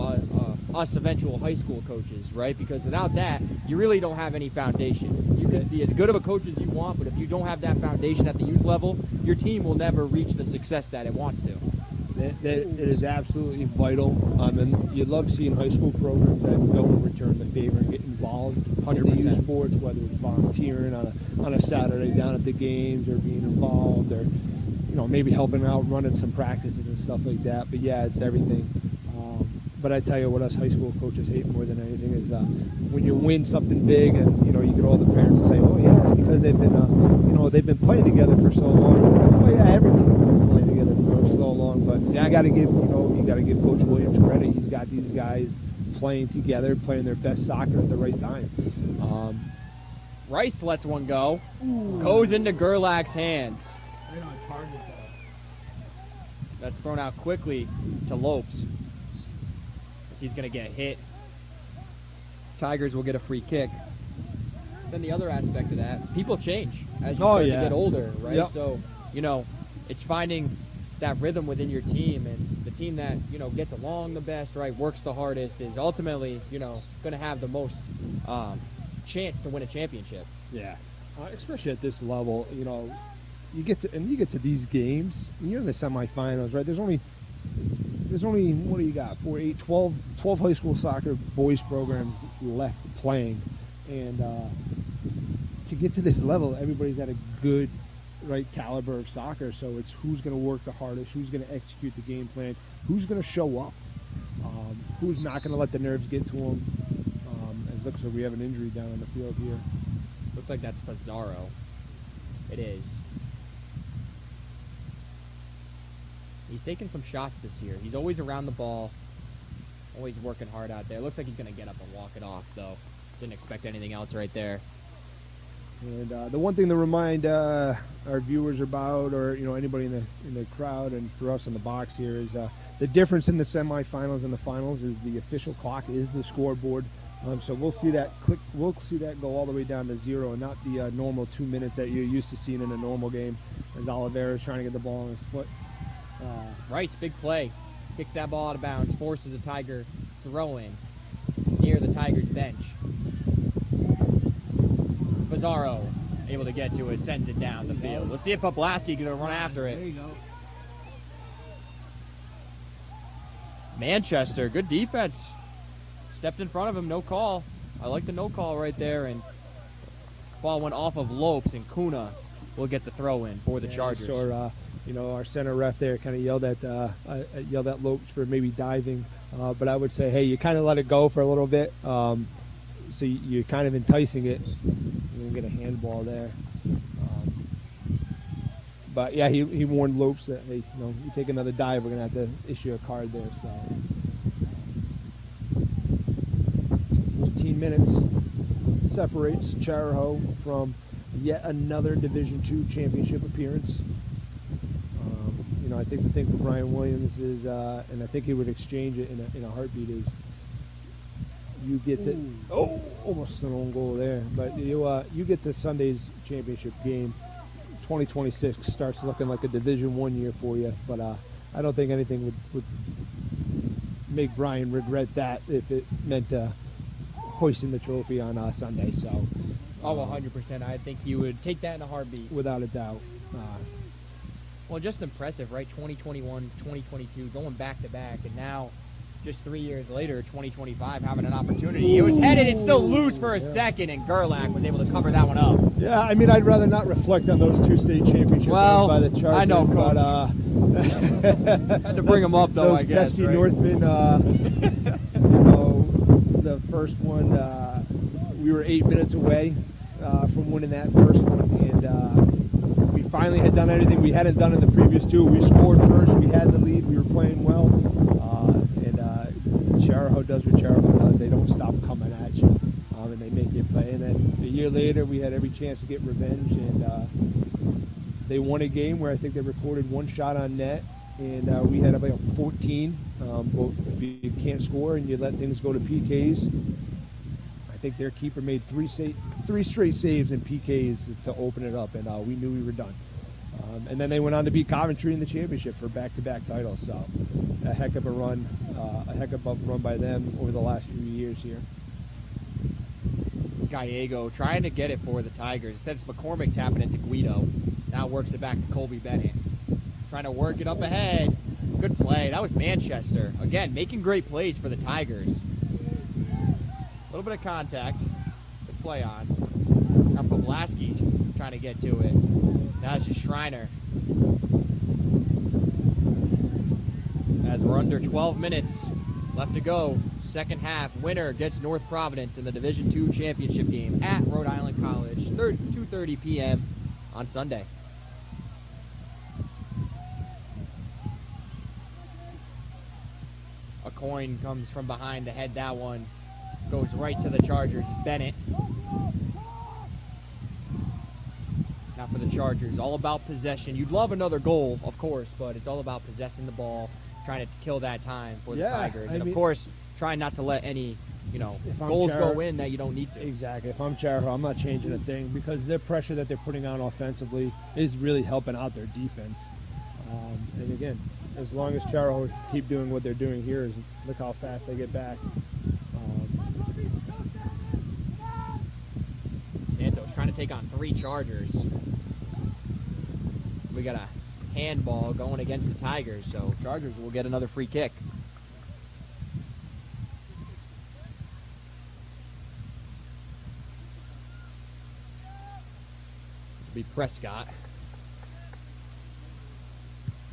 us eventual high school coaches, right? Because without that, you really don't have any foundation. You can be as good of a coach as you want, but if you don't have that foundation at the youth level, your team will never reach the success that it wants to. It is absolutely vital. And you love seeing high school programs that go and return the favor and get involved 100% in the youth sports, whether it's volunteering on a Saturday down at the games or being involved or, you know, maybe helping out running some practices and stuff like that. But yeah, it's everything. But I tell you what us high school coaches hate more than anything is when you win something big and, you know, you get all the parents to say, oh yeah, it's because they've been, you know, they've been playing together for so long. Oh yeah, everything's been playing together for so long. But you got to give Coach Williams credit. He's got these guys playing together, playing their best soccer at the right time. Rice lets one go. Ooh. Goes into Gerlach's hands. Right on target though. That's thrown out quickly to Lopes. He's going to get hit. Tigers will get a free kick. Then the other aspect of that, people change as you start to get older, right? Yep. So, you know, it's finding that rhythm within your team, and the team that, you know, gets along the best, right, works the hardest, is ultimately, you know, going to have the most chance to win a championship. Yeah, especially at this level, you know, you get to these games, and you're in the semifinals, right? There's only what do you got? 12 high school soccer boys programs left playing, and to get to this level, everybody's at a good, right, caliber of soccer. So it's who's going to work the hardest, who's going to execute the game plan, who's going to show up, who's not going to let the nerves get to them. It looks like we have an injury down on the field here. Looks like that's Pizarro. It is. He's taking some shots this year. He's always around the ball, always working hard out there. Looks like he's going to get up and walk it off, though. Didn't expect anything else right there. And the one thing to remind our viewers about, or, you know, anybody in the crowd and for us in the box here, is the difference in the semifinals and the finals is the official clock is the scoreboard. So we'll see that go all the way down to 0, and not the normal 2 minutes that you're used to seeing in a normal game. As Oliveira's trying to get the ball on his foot. Rice, big play. Kicks that ball out of bounds, forces a Tiger throw in near the Tigers bench. Lazaro able to get to it, sends it down the field. Let's see if Poplasky can run after it. There you go. Manchester, good defense. Stepped in front of him, no call. I like the no call right there, and ball went off of Lopes, and Kuna will get the throw in for the Chargers. Sure, our center ref there kind of yelled at Lopes for maybe diving, but I would say, hey, you kind of let it go for a little bit, so you're kind of enticing it. You're gonna get a handball there. But yeah, he warned Lopes that, hey, you take another dive, we're gonna have to issue a card there. So 15 minutes separates Chariho from yet another Division II championship appearance. I think the thing for Brian Williams is, and I think he would exchange it in a heartbeat, is you get to almost an own goal there, but you get to Sunday's championship game. 2026 starts looking like a Division I year for you, but I don't think anything would make Brian regret that if it meant hoisting the trophy on Sunday. So, 100%. I think he would take that in a heartbeat. Without a doubt. Well, just impressive, right? 2021, 2022, going back to back, and now, just 3 years later, 2025, having an opportunity. It was headed and still loose for a second, and Gerlach was able to cover that one up. Yeah, I mean, I'd rather not reflect on those two state championships by the Chargers. I know, Coach. But, had to bring them up, though, I guess. Pesky right? Northmen, the first one, we were 8 minutes away from winning that first one, and we finally had done everything we hadn't done in the previous two. We scored first, we had the lead, we were playing well, and Chariho does what Chariho does. They don't stop coming at you, and they make you play. And then a year later, we had every chance to get revenge, and they won a game where I think they recorded one shot on net, and we had about 14. But if you can't score and you let things go to PKs, I think their keeper made three straight saves in PKs to open it up, and we knew we were done. And then they went on to beat Coventry in the championship for back-to-back titles. So a heck of a run by them over the last few years here. It's Gallego trying to get it for the Tigers. Instead, it's McCormick tapping it to Guido. Now works it back to Colby Bennett. Trying to work it up ahead. Good play. That was Manchester. Again, making great plays for the Tigers. A little bit of contact. Good play on. Now Poplasky trying to get to it. Now it's just Schreiner. As we're under 12 minutes left to go, second half, winner gets North Providence in the Division II championship game at Rhode Island College, 2:30 p.m. on Sunday. A coin comes from behind to head that one. Goes right to the Chargers. Bennett. Now for the Chargers, all about possession. You'd love another goal, of course, but it's all about possessing the ball, trying to kill that time for the Tigers. And, of course, trying not to let any, goals go in that you don't need to. Exactly. If I'm Chariho, I'm not changing a thing because their pressure that they're putting on offensively is really helping out their defense. And, again, as long as Chariho keep doing what they're doing here, look how fast they get back. Santos trying to take on 3 Chargers. We got a handball going against the Tigers, so Chargers will get another free kick. This will be Prescott.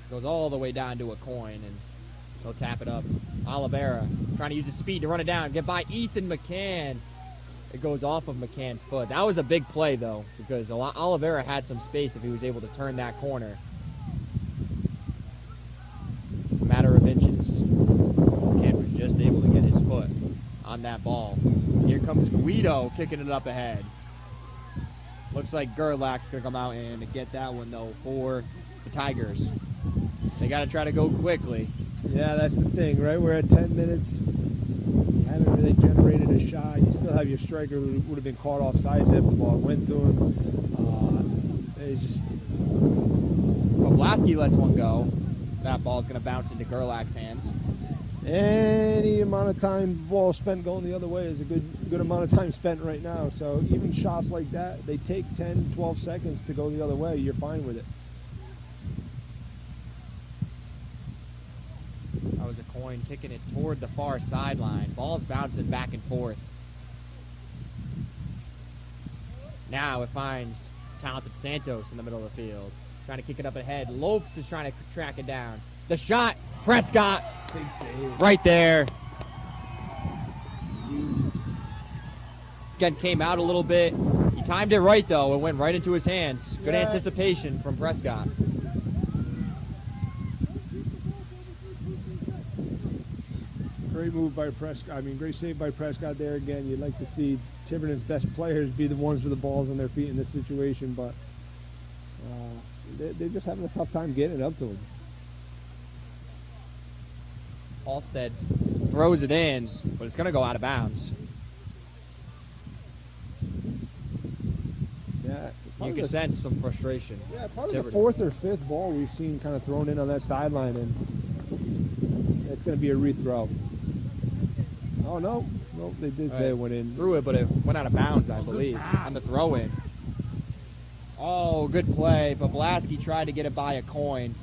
Goes all the way down to a coin, and he'll tap it up. Oliveira trying to use his speed to run it down, get by Ethan McCann. It goes off of McCann's foot. That was a big play, though, because Oliveira had some space if he was able to turn that corner. A matter of inches. McCann was just able to get his foot on that ball. Here comes Guido kicking it up ahead. Looks like Gerlach's going to come out and get that one, though, for the Tigers. They got to try to go quickly. Yeah, that's the thing, right? We're at 10 minutes. You haven't really generated a shot. You still have your striker who would have been caught offside if the ball went through him. Poplasky lets one go. That ball's going to bounce into Gerlach's hands. Any amount of time ball spent going the other way is a good amount of time spent right now. So even shots like that, they take 10, 12 seconds to go the other way. You're fine with it. That was a coin kicking it toward the far sideline. Ball's bouncing back and forth. Now it finds talented Santos in the middle of the field. Trying to kick it up ahead. Lopes is trying to track it down. The shot. Prescott. Big save. Right there. Again, came out a little bit. He timed it right, though. It went right into his hands. Good anticipation from Prescott. Great move by Prescott. I mean, great save by Prescott there again. You'd like to see Tiverton's best players be the ones with the balls on their feet in this situation, but they're just having a tough time getting it up to him. Halstead throws it in, but it's going to go out of bounds. Yeah, you can sense some frustration. Yeah, probably the fourth or fifth ball we've seen kind of thrown in on that sideline, and it's going to be a rethrow. Oh, no. Nope, they did say it went in. Threw it, but it went out of bounds, I believe, on the throw-in. Oh, good play. Poblaski tried to get it by a coin.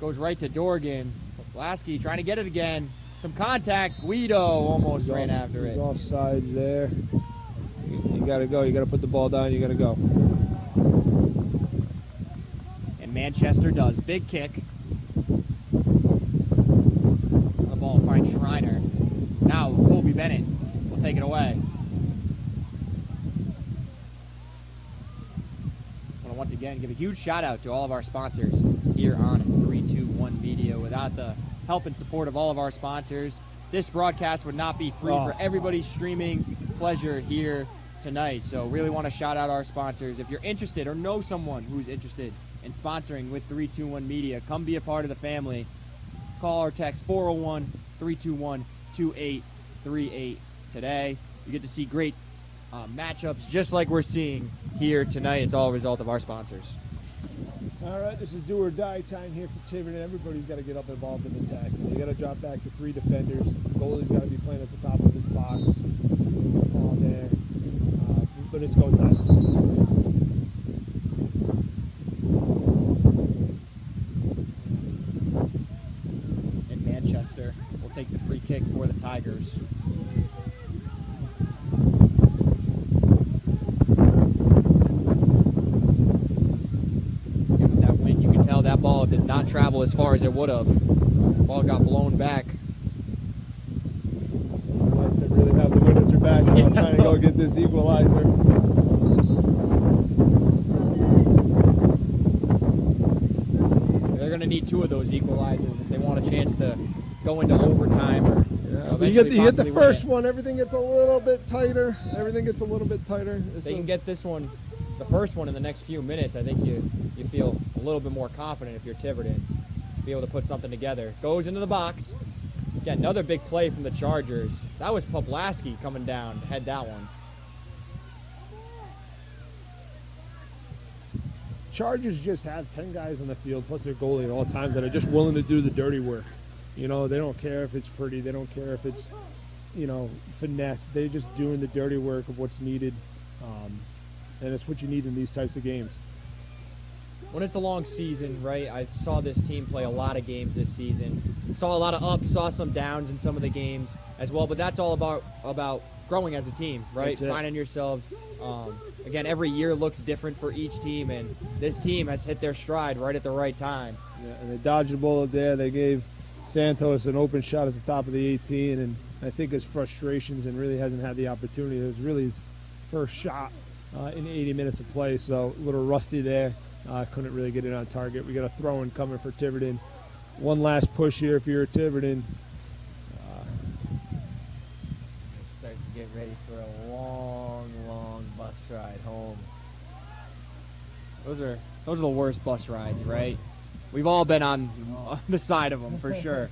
Goes right to Dorgan. Poblaski trying to get it again. Some contact. Guido almost ran after it. Offsides there. You got to go. You got to put the ball down. You got to go. And Manchester does. Big kick. The ball finds Schreiner. Now Colby Bennett will take it away. I want to once again give a huge shout out to all of our sponsors here on 321 Media. Without the help and support of all of our sponsors, this broadcast would not be free for everybody's streaming pleasure here tonight. So really want to shout out our sponsors. If you're interested or know someone who's interested in sponsoring with 321 Media, come be a part of the family. Call or text 401-321-2838 today. You get to see great matchups just like we're seeing here tonight. It's all a result of our sponsors. All right, this is do or die time here for Tiverton. Everybody's got to get up involved in the attack. You got to drop back to 3 defenders. The goalie's got to be playing at the top of his box. Ball there. But it's go time. And Manchester will take the free kick for the Tigers. That win, you can tell that ball did not travel as far as it would have. The ball got blown back. They really have the wind at their back. I'm trying to go get this equalizer. They're going to need 2 of those equalizers if they want a chance to go into overtime or you get the first one, everything gets a little bit tighter. They can get this one, the first one, in the next few minutes. I think you feel a little bit more confident if you're Tiverton. Be able to put something together. Goes into the box. Again, another big play from the Chargers. That was Poblaski coming down to head that one. Chargers just have 10 guys on the field plus their goalie at all times that are just willing to do the dirty work. You know, they don't care if it's pretty. They don't care if it's, finesse. They're just doing the dirty work of what's needed. And it's what you need in these types of games. When it's a long season, right, I saw this team play a lot of games this season. Saw a lot of ups, saw some downs in some of the games as well. But that's all about growing as a team, right? Finding yourselves. Again, every year looks different for each team, and this team has hit their stride right at the right time. Yeah, and they dodged the bullet there. They gave Santos an open shot at the top of the 18, and I think his frustrations and really hasn't had the opportunity. It was really his first shot in 80 minutes of play, so a little rusty there. Couldn't really get it on target. We got a throw-in coming for Tiverton. One last push here if you're a Tiverton. Start to get ready for a long, long bus ride home. Those are the worst bus rides, right? We've all been on the side of them for sure.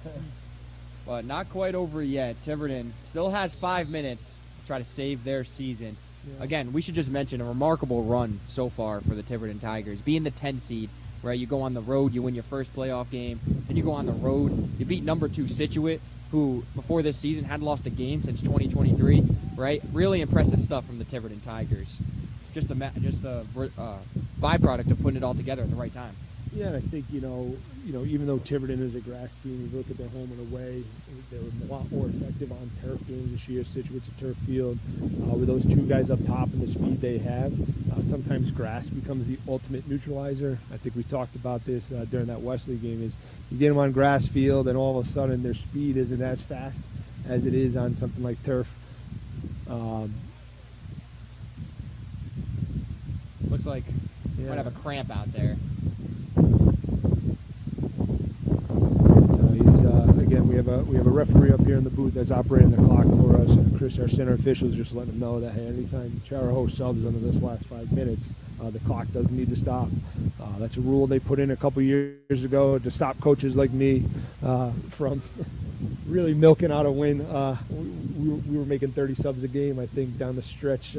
But not quite over yet. Tiverton still has 5 minutes to try to save their season. Yeah. Again, we should just mention a remarkable run so far for the Tiverton Tigers, being the 10 seed right? You go on the road, you win your first playoff game, then you go on the road, you beat number 2 Scituate, who before this season hadn't lost a game since 2023, right? Really impressive stuff from the Tiverton Tigers. Just a byproduct of putting it all together at the right time. Yeah, and I think, even though Tiverton is a grass team, you look at their home and away, they were a lot more effective on turf games this year. Situate's a turf field. With those 2 guys up top and the speed they have, sometimes grass becomes the ultimate neutralizer. I think we talked about this during that Wesley game, is you get them on grass field and all of a sudden their speed isn't as fast as it is on something like turf. Looks like you might have a cramp out there. Again, we have a referee up here in the booth that's operating the clock for us. And Chris, our center official, is just letting them know that, hey, anytime Chariho subs under this last 5 minutes, the clock does need to stop. That's a rule they put in a couple years ago to stop coaches like me from really milking out a win. We were making 30 subs a game, I think, down the stretch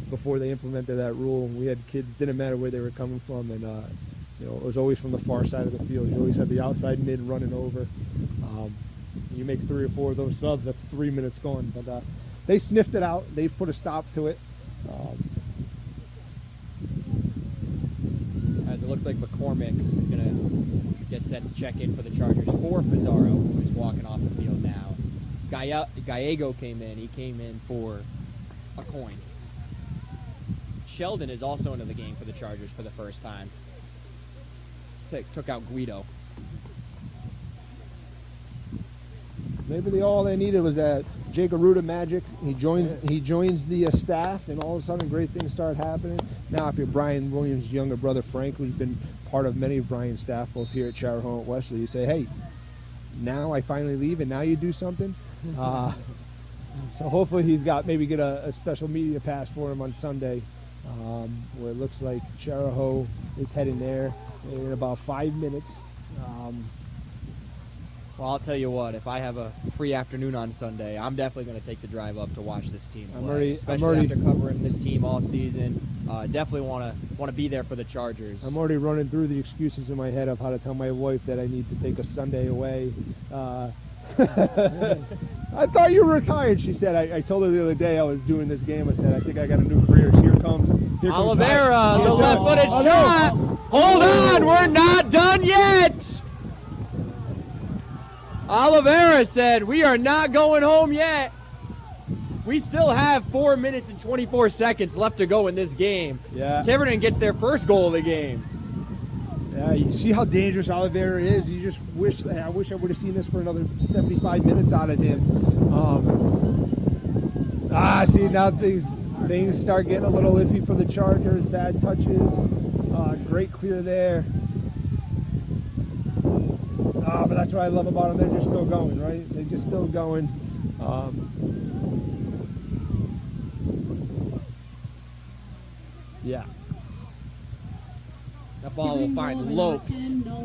before they implemented that rule. We had kids, didn't matter where they were coming from, and it was always from the far side of the field. You always had the outside mid running over. You make 3 or 4 of those subs, that's 3 minutes gone. But they sniffed it out. They put a stop to it. As it looks like McCormick is going to get set to check in for the Chargers for Pizarro, who is walking off the field now. Gallego came in. He came in for a coin. Sheldon is also into the game for the Chargers for the first time. Took out Guido. Maybe all they needed was that Jake Aruda magic. He joins the staff, and all of a sudden great things start happening. Now, if you're Brian Williams' younger brother Frank, who's been part of many of Brian's staff, both here at Chariho and Wesley, you say, hey, now I finally leave, and now you do something. So hopefully he's get a special media pass for him on Sunday, where it looks like Chariho is heading there in about 5 minutes. Well, I'll tell you what, if I have a free afternoon on Sunday, I'm definitely going to take the drive up to watch this team play, especially after covering this team all season. Definitely want to be there for the Chargers. I'm already running through the excuses in my head of how to tell my wife that I need to take a Sunday away. I thought you were retired, she said. I told her the other day I was doing this game. I said, I think I got a new career. Here comes Oliveira, the left-footed shot. Hold on, we're not done yet. Oliveira said, we are not going home yet. We still have 4 minutes and 24 seconds left to go in this game. Yeah. Tiverton gets their first goal of the game. Yeah, you see how dangerous Oliveira is. You just wish I would have seen this for another 75 minutes out of him. See, now things start getting a little iffy for the Chargers. Bad touches. Great clear there. But that's what I love about them. They're just still going, right? They're just still going. Yeah. That ball will find Lopes.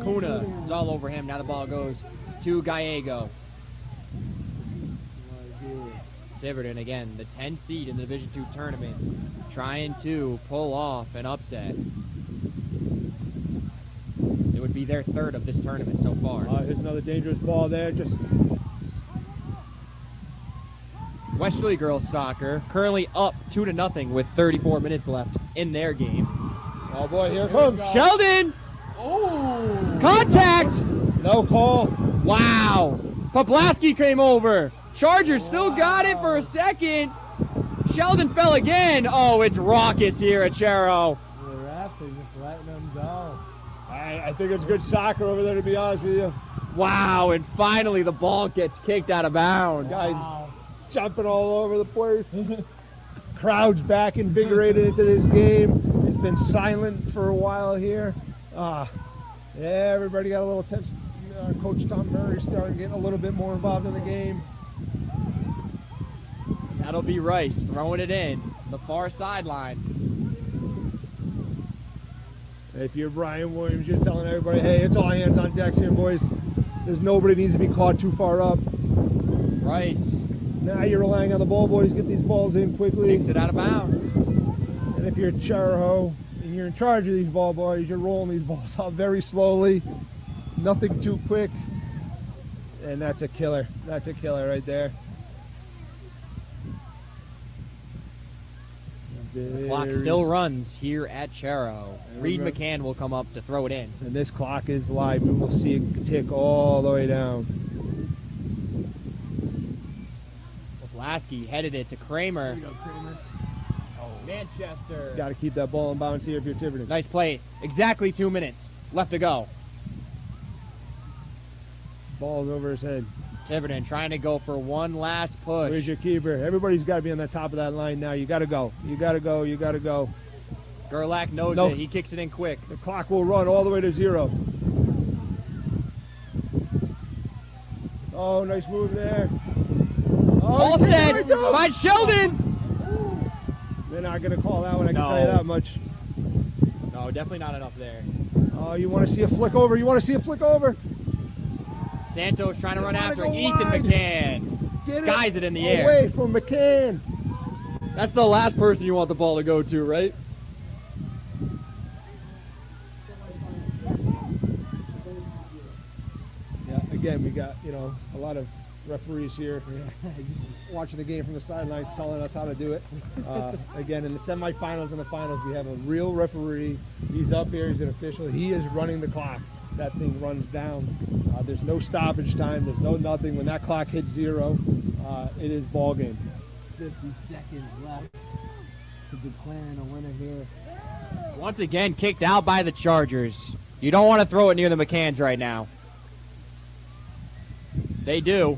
Kuna is all over him. Now the ball goes to Gallego. Tiverton, again, the 10 seed in the Division II tournament, trying to pull off an upset. It would be their third of this tournament so far. Here's another dangerous ball there. Westerly girls soccer currently up 2-0 with 34 minutes left in their game. Oh boy, here comes Sheldon. Oh, contact. No call. Wow. Poplasky came over. Chargers still got it for a second. Sheldon fell again. Oh, it's raucous here at Chariho. The refs are just letting them go. I think it's good soccer over there, to be honest with you. Wow, and finally the ball gets kicked out of bounds. Guys jumping all over the place. Crowd's back invigorated into this game. It's been silent for a while here. Yeah, everybody got a little tense. Coach Tom Murray started getting a little bit more involved in the game. That'll be Rice throwing it in the far sideline. If you're Brian Williams, you're telling everybody, hey, it's all hands on deck here, boys. There's nobody needs to be caught too far up. Rice. Now you're relying on the ball boys to get these balls in quickly. Takes it out of bounds. And if you're Chariho, you you're in charge of these ball boys, you're rolling these balls out very slowly, nothing too quick, and that's a killer. That's a killer right there. The clock still runs here at Chariho. Reed McCann will come up to throw it in. And this clock is live. We will see it tick all the way down. Lasky headed it to Kramer. Here you go, Kramer. Oh, Manchester. Got to keep that ball in bounds here if you're Tiverton. Nice play. Exactly 2 minutes left to go. Ball's over his head. Tiverton trying to go for one last push. Where's your keeper? Everybody's got to be on the top of that line now. You got to go. You got to go. You got to go. Gerlach knows it. He kicks it in quick. The clock will run all the way to 0. Oh, nice move there. All set by Sheldon. They're not going to call that one, I can tell you that much. No, definitely not enough there. Oh, you want to see a flick over? You want to see a flick over? Santos trying to run after Ethan McCann. Skies it in the air. Away from McCann. That's the last person you want the ball to go to, right? Yeah, again, we got, a lot of referees here just watching the game from the sidelines telling us how to do it. Again, in the semifinals and the finals, we have a real referee. He's up here. He's an official. He is running the clock. That thing runs down. There's no stoppage time. There's no nothing. When that clock hits 0, it is ball game. 50 seconds left to declaring a winner here. Once again, kicked out by the Chargers. You don't want to throw it near the McCanns right now. They do.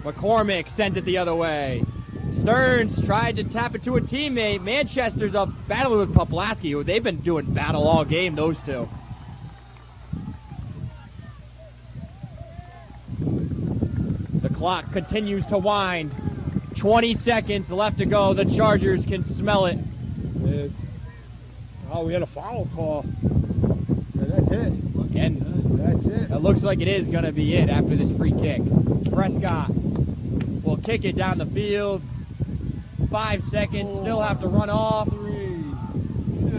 McCormick sends it the other way. Stearns tried to tap it to a teammate. Manchester's up battling with Poplaski. They've been doing battle all game, those two. The clock continues to wind. 20 seconds left to go. The Chargers can smell it. We had a foul call. And that's it. That's it. It looks like it is going to be it after this free kick. Prescott will kick it down the field. 5 seconds. Still have to run off. 3, 2,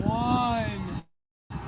1.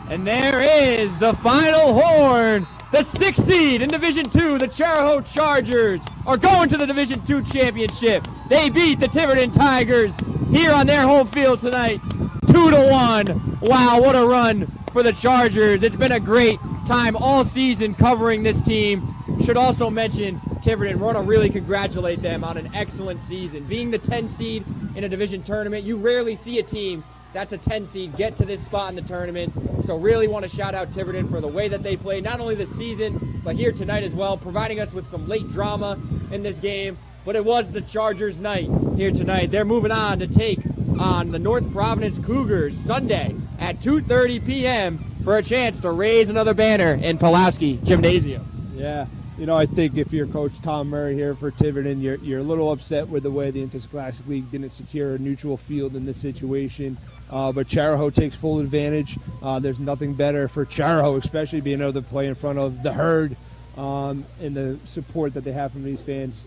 And there is the final horn. The 6th seed in Division II, the Chariho Chargers, are going to the Division II championship. They beat the Tiverton Tigers here on their home field tonight, 2-1. Wow, what a run for the Chargers. It's been a great time all season covering this team. Should also mention Tiverton. We want to really congratulate them on an excellent season. Being the 10 seed in a division tournament, you rarely see a team that's a 10 seed get to this spot in the tournament. So really want to shout out Tiverton for the way that they played, not only this season, but here tonight as well, providing us with some late drama in this game. But it was the Chargers' night here tonight. They're moving on to take on the North Providence Cougars Sunday at 2:30 p.m. for a chance to raise another banner in Pulaski Gymnasium. Yeah. I think if you're Coach Tom Murray here for Tiverton, you're a little upset with the way the Interscholastic League didn't secure a neutral field in this situation. But Chariho takes full advantage. There's nothing better for Chariho, especially being able to play in front of the herd and the support that they have from these fans.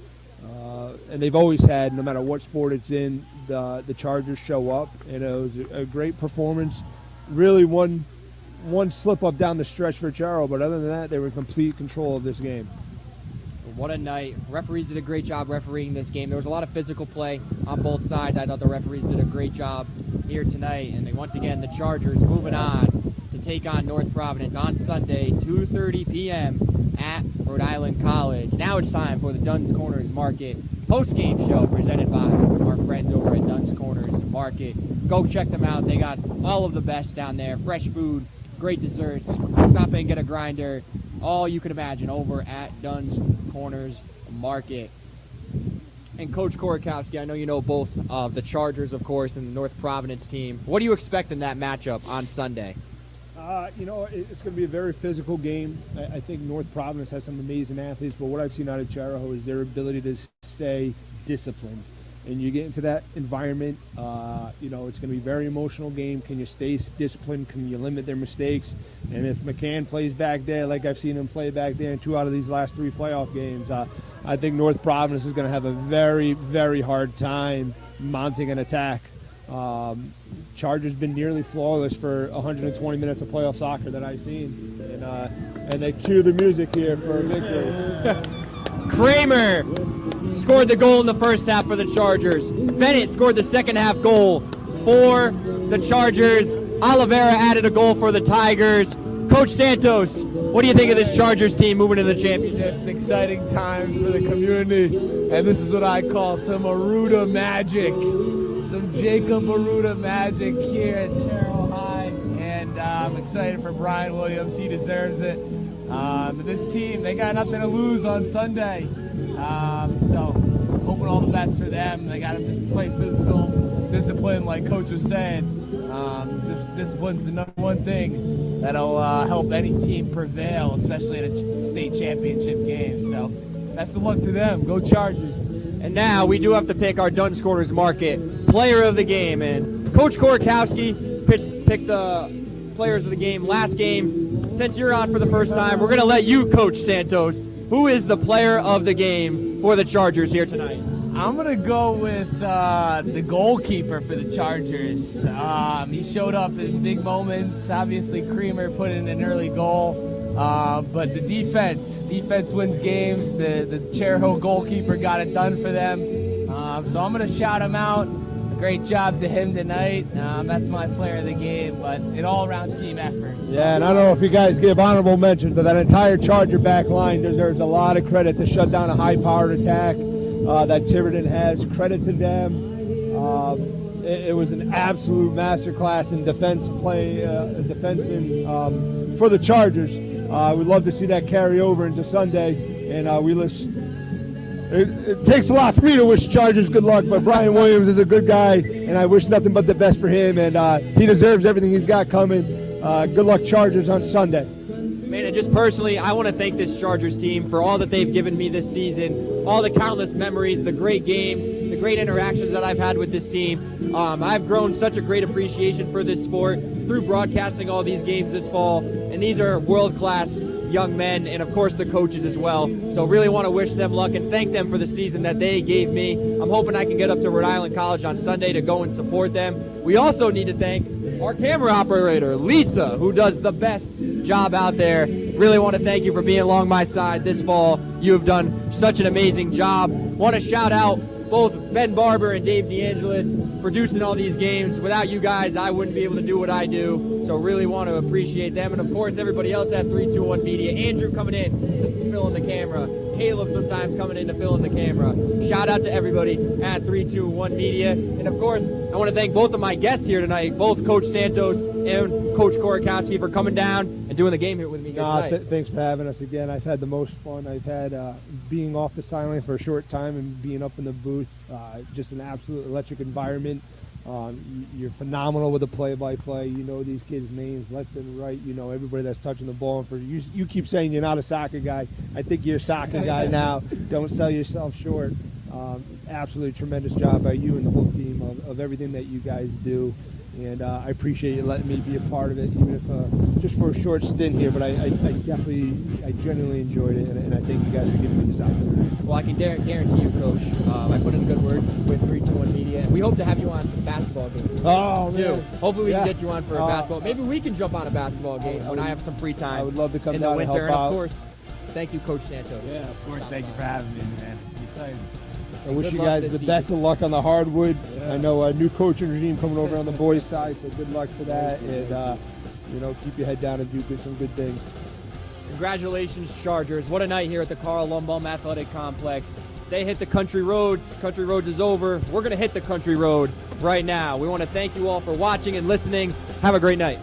And they've always had, no matter what sport it's in, the Chargers show up. And it was a great performance. Really one slip up down the stretch for Chariho, but other than that, they were in complete control of this game. What a night. Referees did a great job refereeing this game. There was a lot of physical play on both sides. I thought the referees did a great job here tonight. And once again, the Chargers moving on to take on North Providence on Sunday, 2:30 p.m. at Rhode Island College. Now it's time for the Dunn's Corners Market post-game show presented by our friends over at Dunn's Corners Market. Go check them out. They got all of the best down there. Fresh food, great desserts, stop and get a grinder, all you can imagine over at Dunn's Corners Market. And Coach Korokowski, I know you know both of the Chargers, of course, and the North Providence team. What do you expect in that matchup on Sunday? It's going to be a very physical game. I think North Providence has some amazing athletes, but what I've seen out of Chariho is their ability to stay disciplined. And you get into that environment, it's going to be a very emotional game. Can you stay disciplined? Can you limit their mistakes? And if McCann plays back there like I've seen him play back there in 2 out of these last 3 playoff games, I think North Providence is going to have a very, very hard time mounting an attack. Chargers been nearly flawless for 120 minutes of playoff soccer that I've seen, and they cue the music here for a victory. Kramer scored the goal in the first half for the Chargers. Bennett scored the second half goal for the Chargers. Oliveira added a goal for the Tigers. Coach Santos, what do you think of this Chargers team moving into the championship? Just exciting times for the community, and this is what I call some Aruda magic. Some Jacob Aruda magic here at Chariho High, and I'm excited for Brian Williams. He deserves it. This team, they got nothing to lose on Sunday, so hoping all the best for them. They got to just play physical, discipline, like Coach was saying. Discipline's the number one thing that'll help any team prevail, especially in a state championship game. So best of luck to them. Go Chargers. And now we do have to pick our Duns Corners Market Player of the Game. And Coach Korokowski picked the players of the game last game. Since you're on for the first time, we're going to let you, Coach Santos. Who is the player of the game for the Chargers here tonight? I'm going to go with the goalkeeper for the Chargers. He showed up in big moments. Obviously, Creamer put in an early goal. But the defense wins games. The Chariho goalkeeper got it done for them. So I'm going to shout him out. Great job to him tonight. That's my player of the game, but an all-around team effort. Yeah, and I don't know if you guys give honorable mention, but that entire Charger back line deserves a lot of credit to shut down a high-powered attack that Tiverton has. Credit to them. It was an absolute masterclass in defenseman for the Chargers. We'd love to see that carry over into Sunday, and it takes a lot for me to wish Chargers good luck, but Brian Williams is a good guy, and I wish nothing but the best for him, and he deserves everything he's got coming. Good luck, Chargers, on Sunday. Man, and just personally, I want to thank this Chargers team for all that they've given me this season, all the countless memories, the great games, the great interactions that I've had with this team. I've grown such a great appreciation for this sport through broadcasting all these games this fall, and these are world-class young men, and of course the coaches as well. So really want to wish them luck and thank them for the season that they gave me. I'm hoping I can get up to Rhode Island College on Sunday to go and support them. We also need to thank our camera operator, Lisa, who does the best job out there. Really want to thank you for being along my side this fall. You have done such an amazing job. Want to shout out both Ben Barber and Dave DeAngelis producing all these games. Without you guys, I wouldn't be able to do what I do. So really want to appreciate them. And of course, everybody else at 321 Media. Andrew coming in just to fill in the camera. Caleb sometimes coming in to fill in the camera. Shout out to everybody at 321 Media. And of course, I want to thank both of my guests here tonight, both Coach Santos and Coach Korokowski, for coming down and doing the game here with me here tonight. Thanks for having us again. I've had the most fun I've had being off the sideline for a short time and being up in the booth. Just an absolute electric environment. You're phenomenal with the play-by-play. You know these kids' names left and right. You know everybody that's touching the ball. And you keep saying you're not a soccer guy. I think you're a soccer guy now. Don't sell yourself short. Absolutely tremendous job by you and the whole team of everything that you guys do. And I appreciate you letting me be a part of it, even if just for a short stint here. But I genuinely enjoyed it, and I thank you guys for giving me this opportunity. Well, I can guarantee you, Coach, I put in a good word with 321 Media, and we hope to have you on some basketball games. Oh, too. Man. Hopefully we can get you on for a basketball. Maybe we can jump on a basketball game when I have some free time. I would love to come in down the winter. and help out. Of course, thank you, Coach Santos. Yeah, of course. Thank you for having me, man. I'm excited. I wish you guys the best of luck on the hardwood. Yeah. I know a new coaching regime coming over on the boys' side, so good luck for that. And, keep your head down and do some good things. Congratulations, Chargers. What a night here at the Carl Lumbum Athletic Complex. They hit the country roads. Country roads is over. We're going to hit the country road right now. We want to thank you all for watching and listening. Have a great night.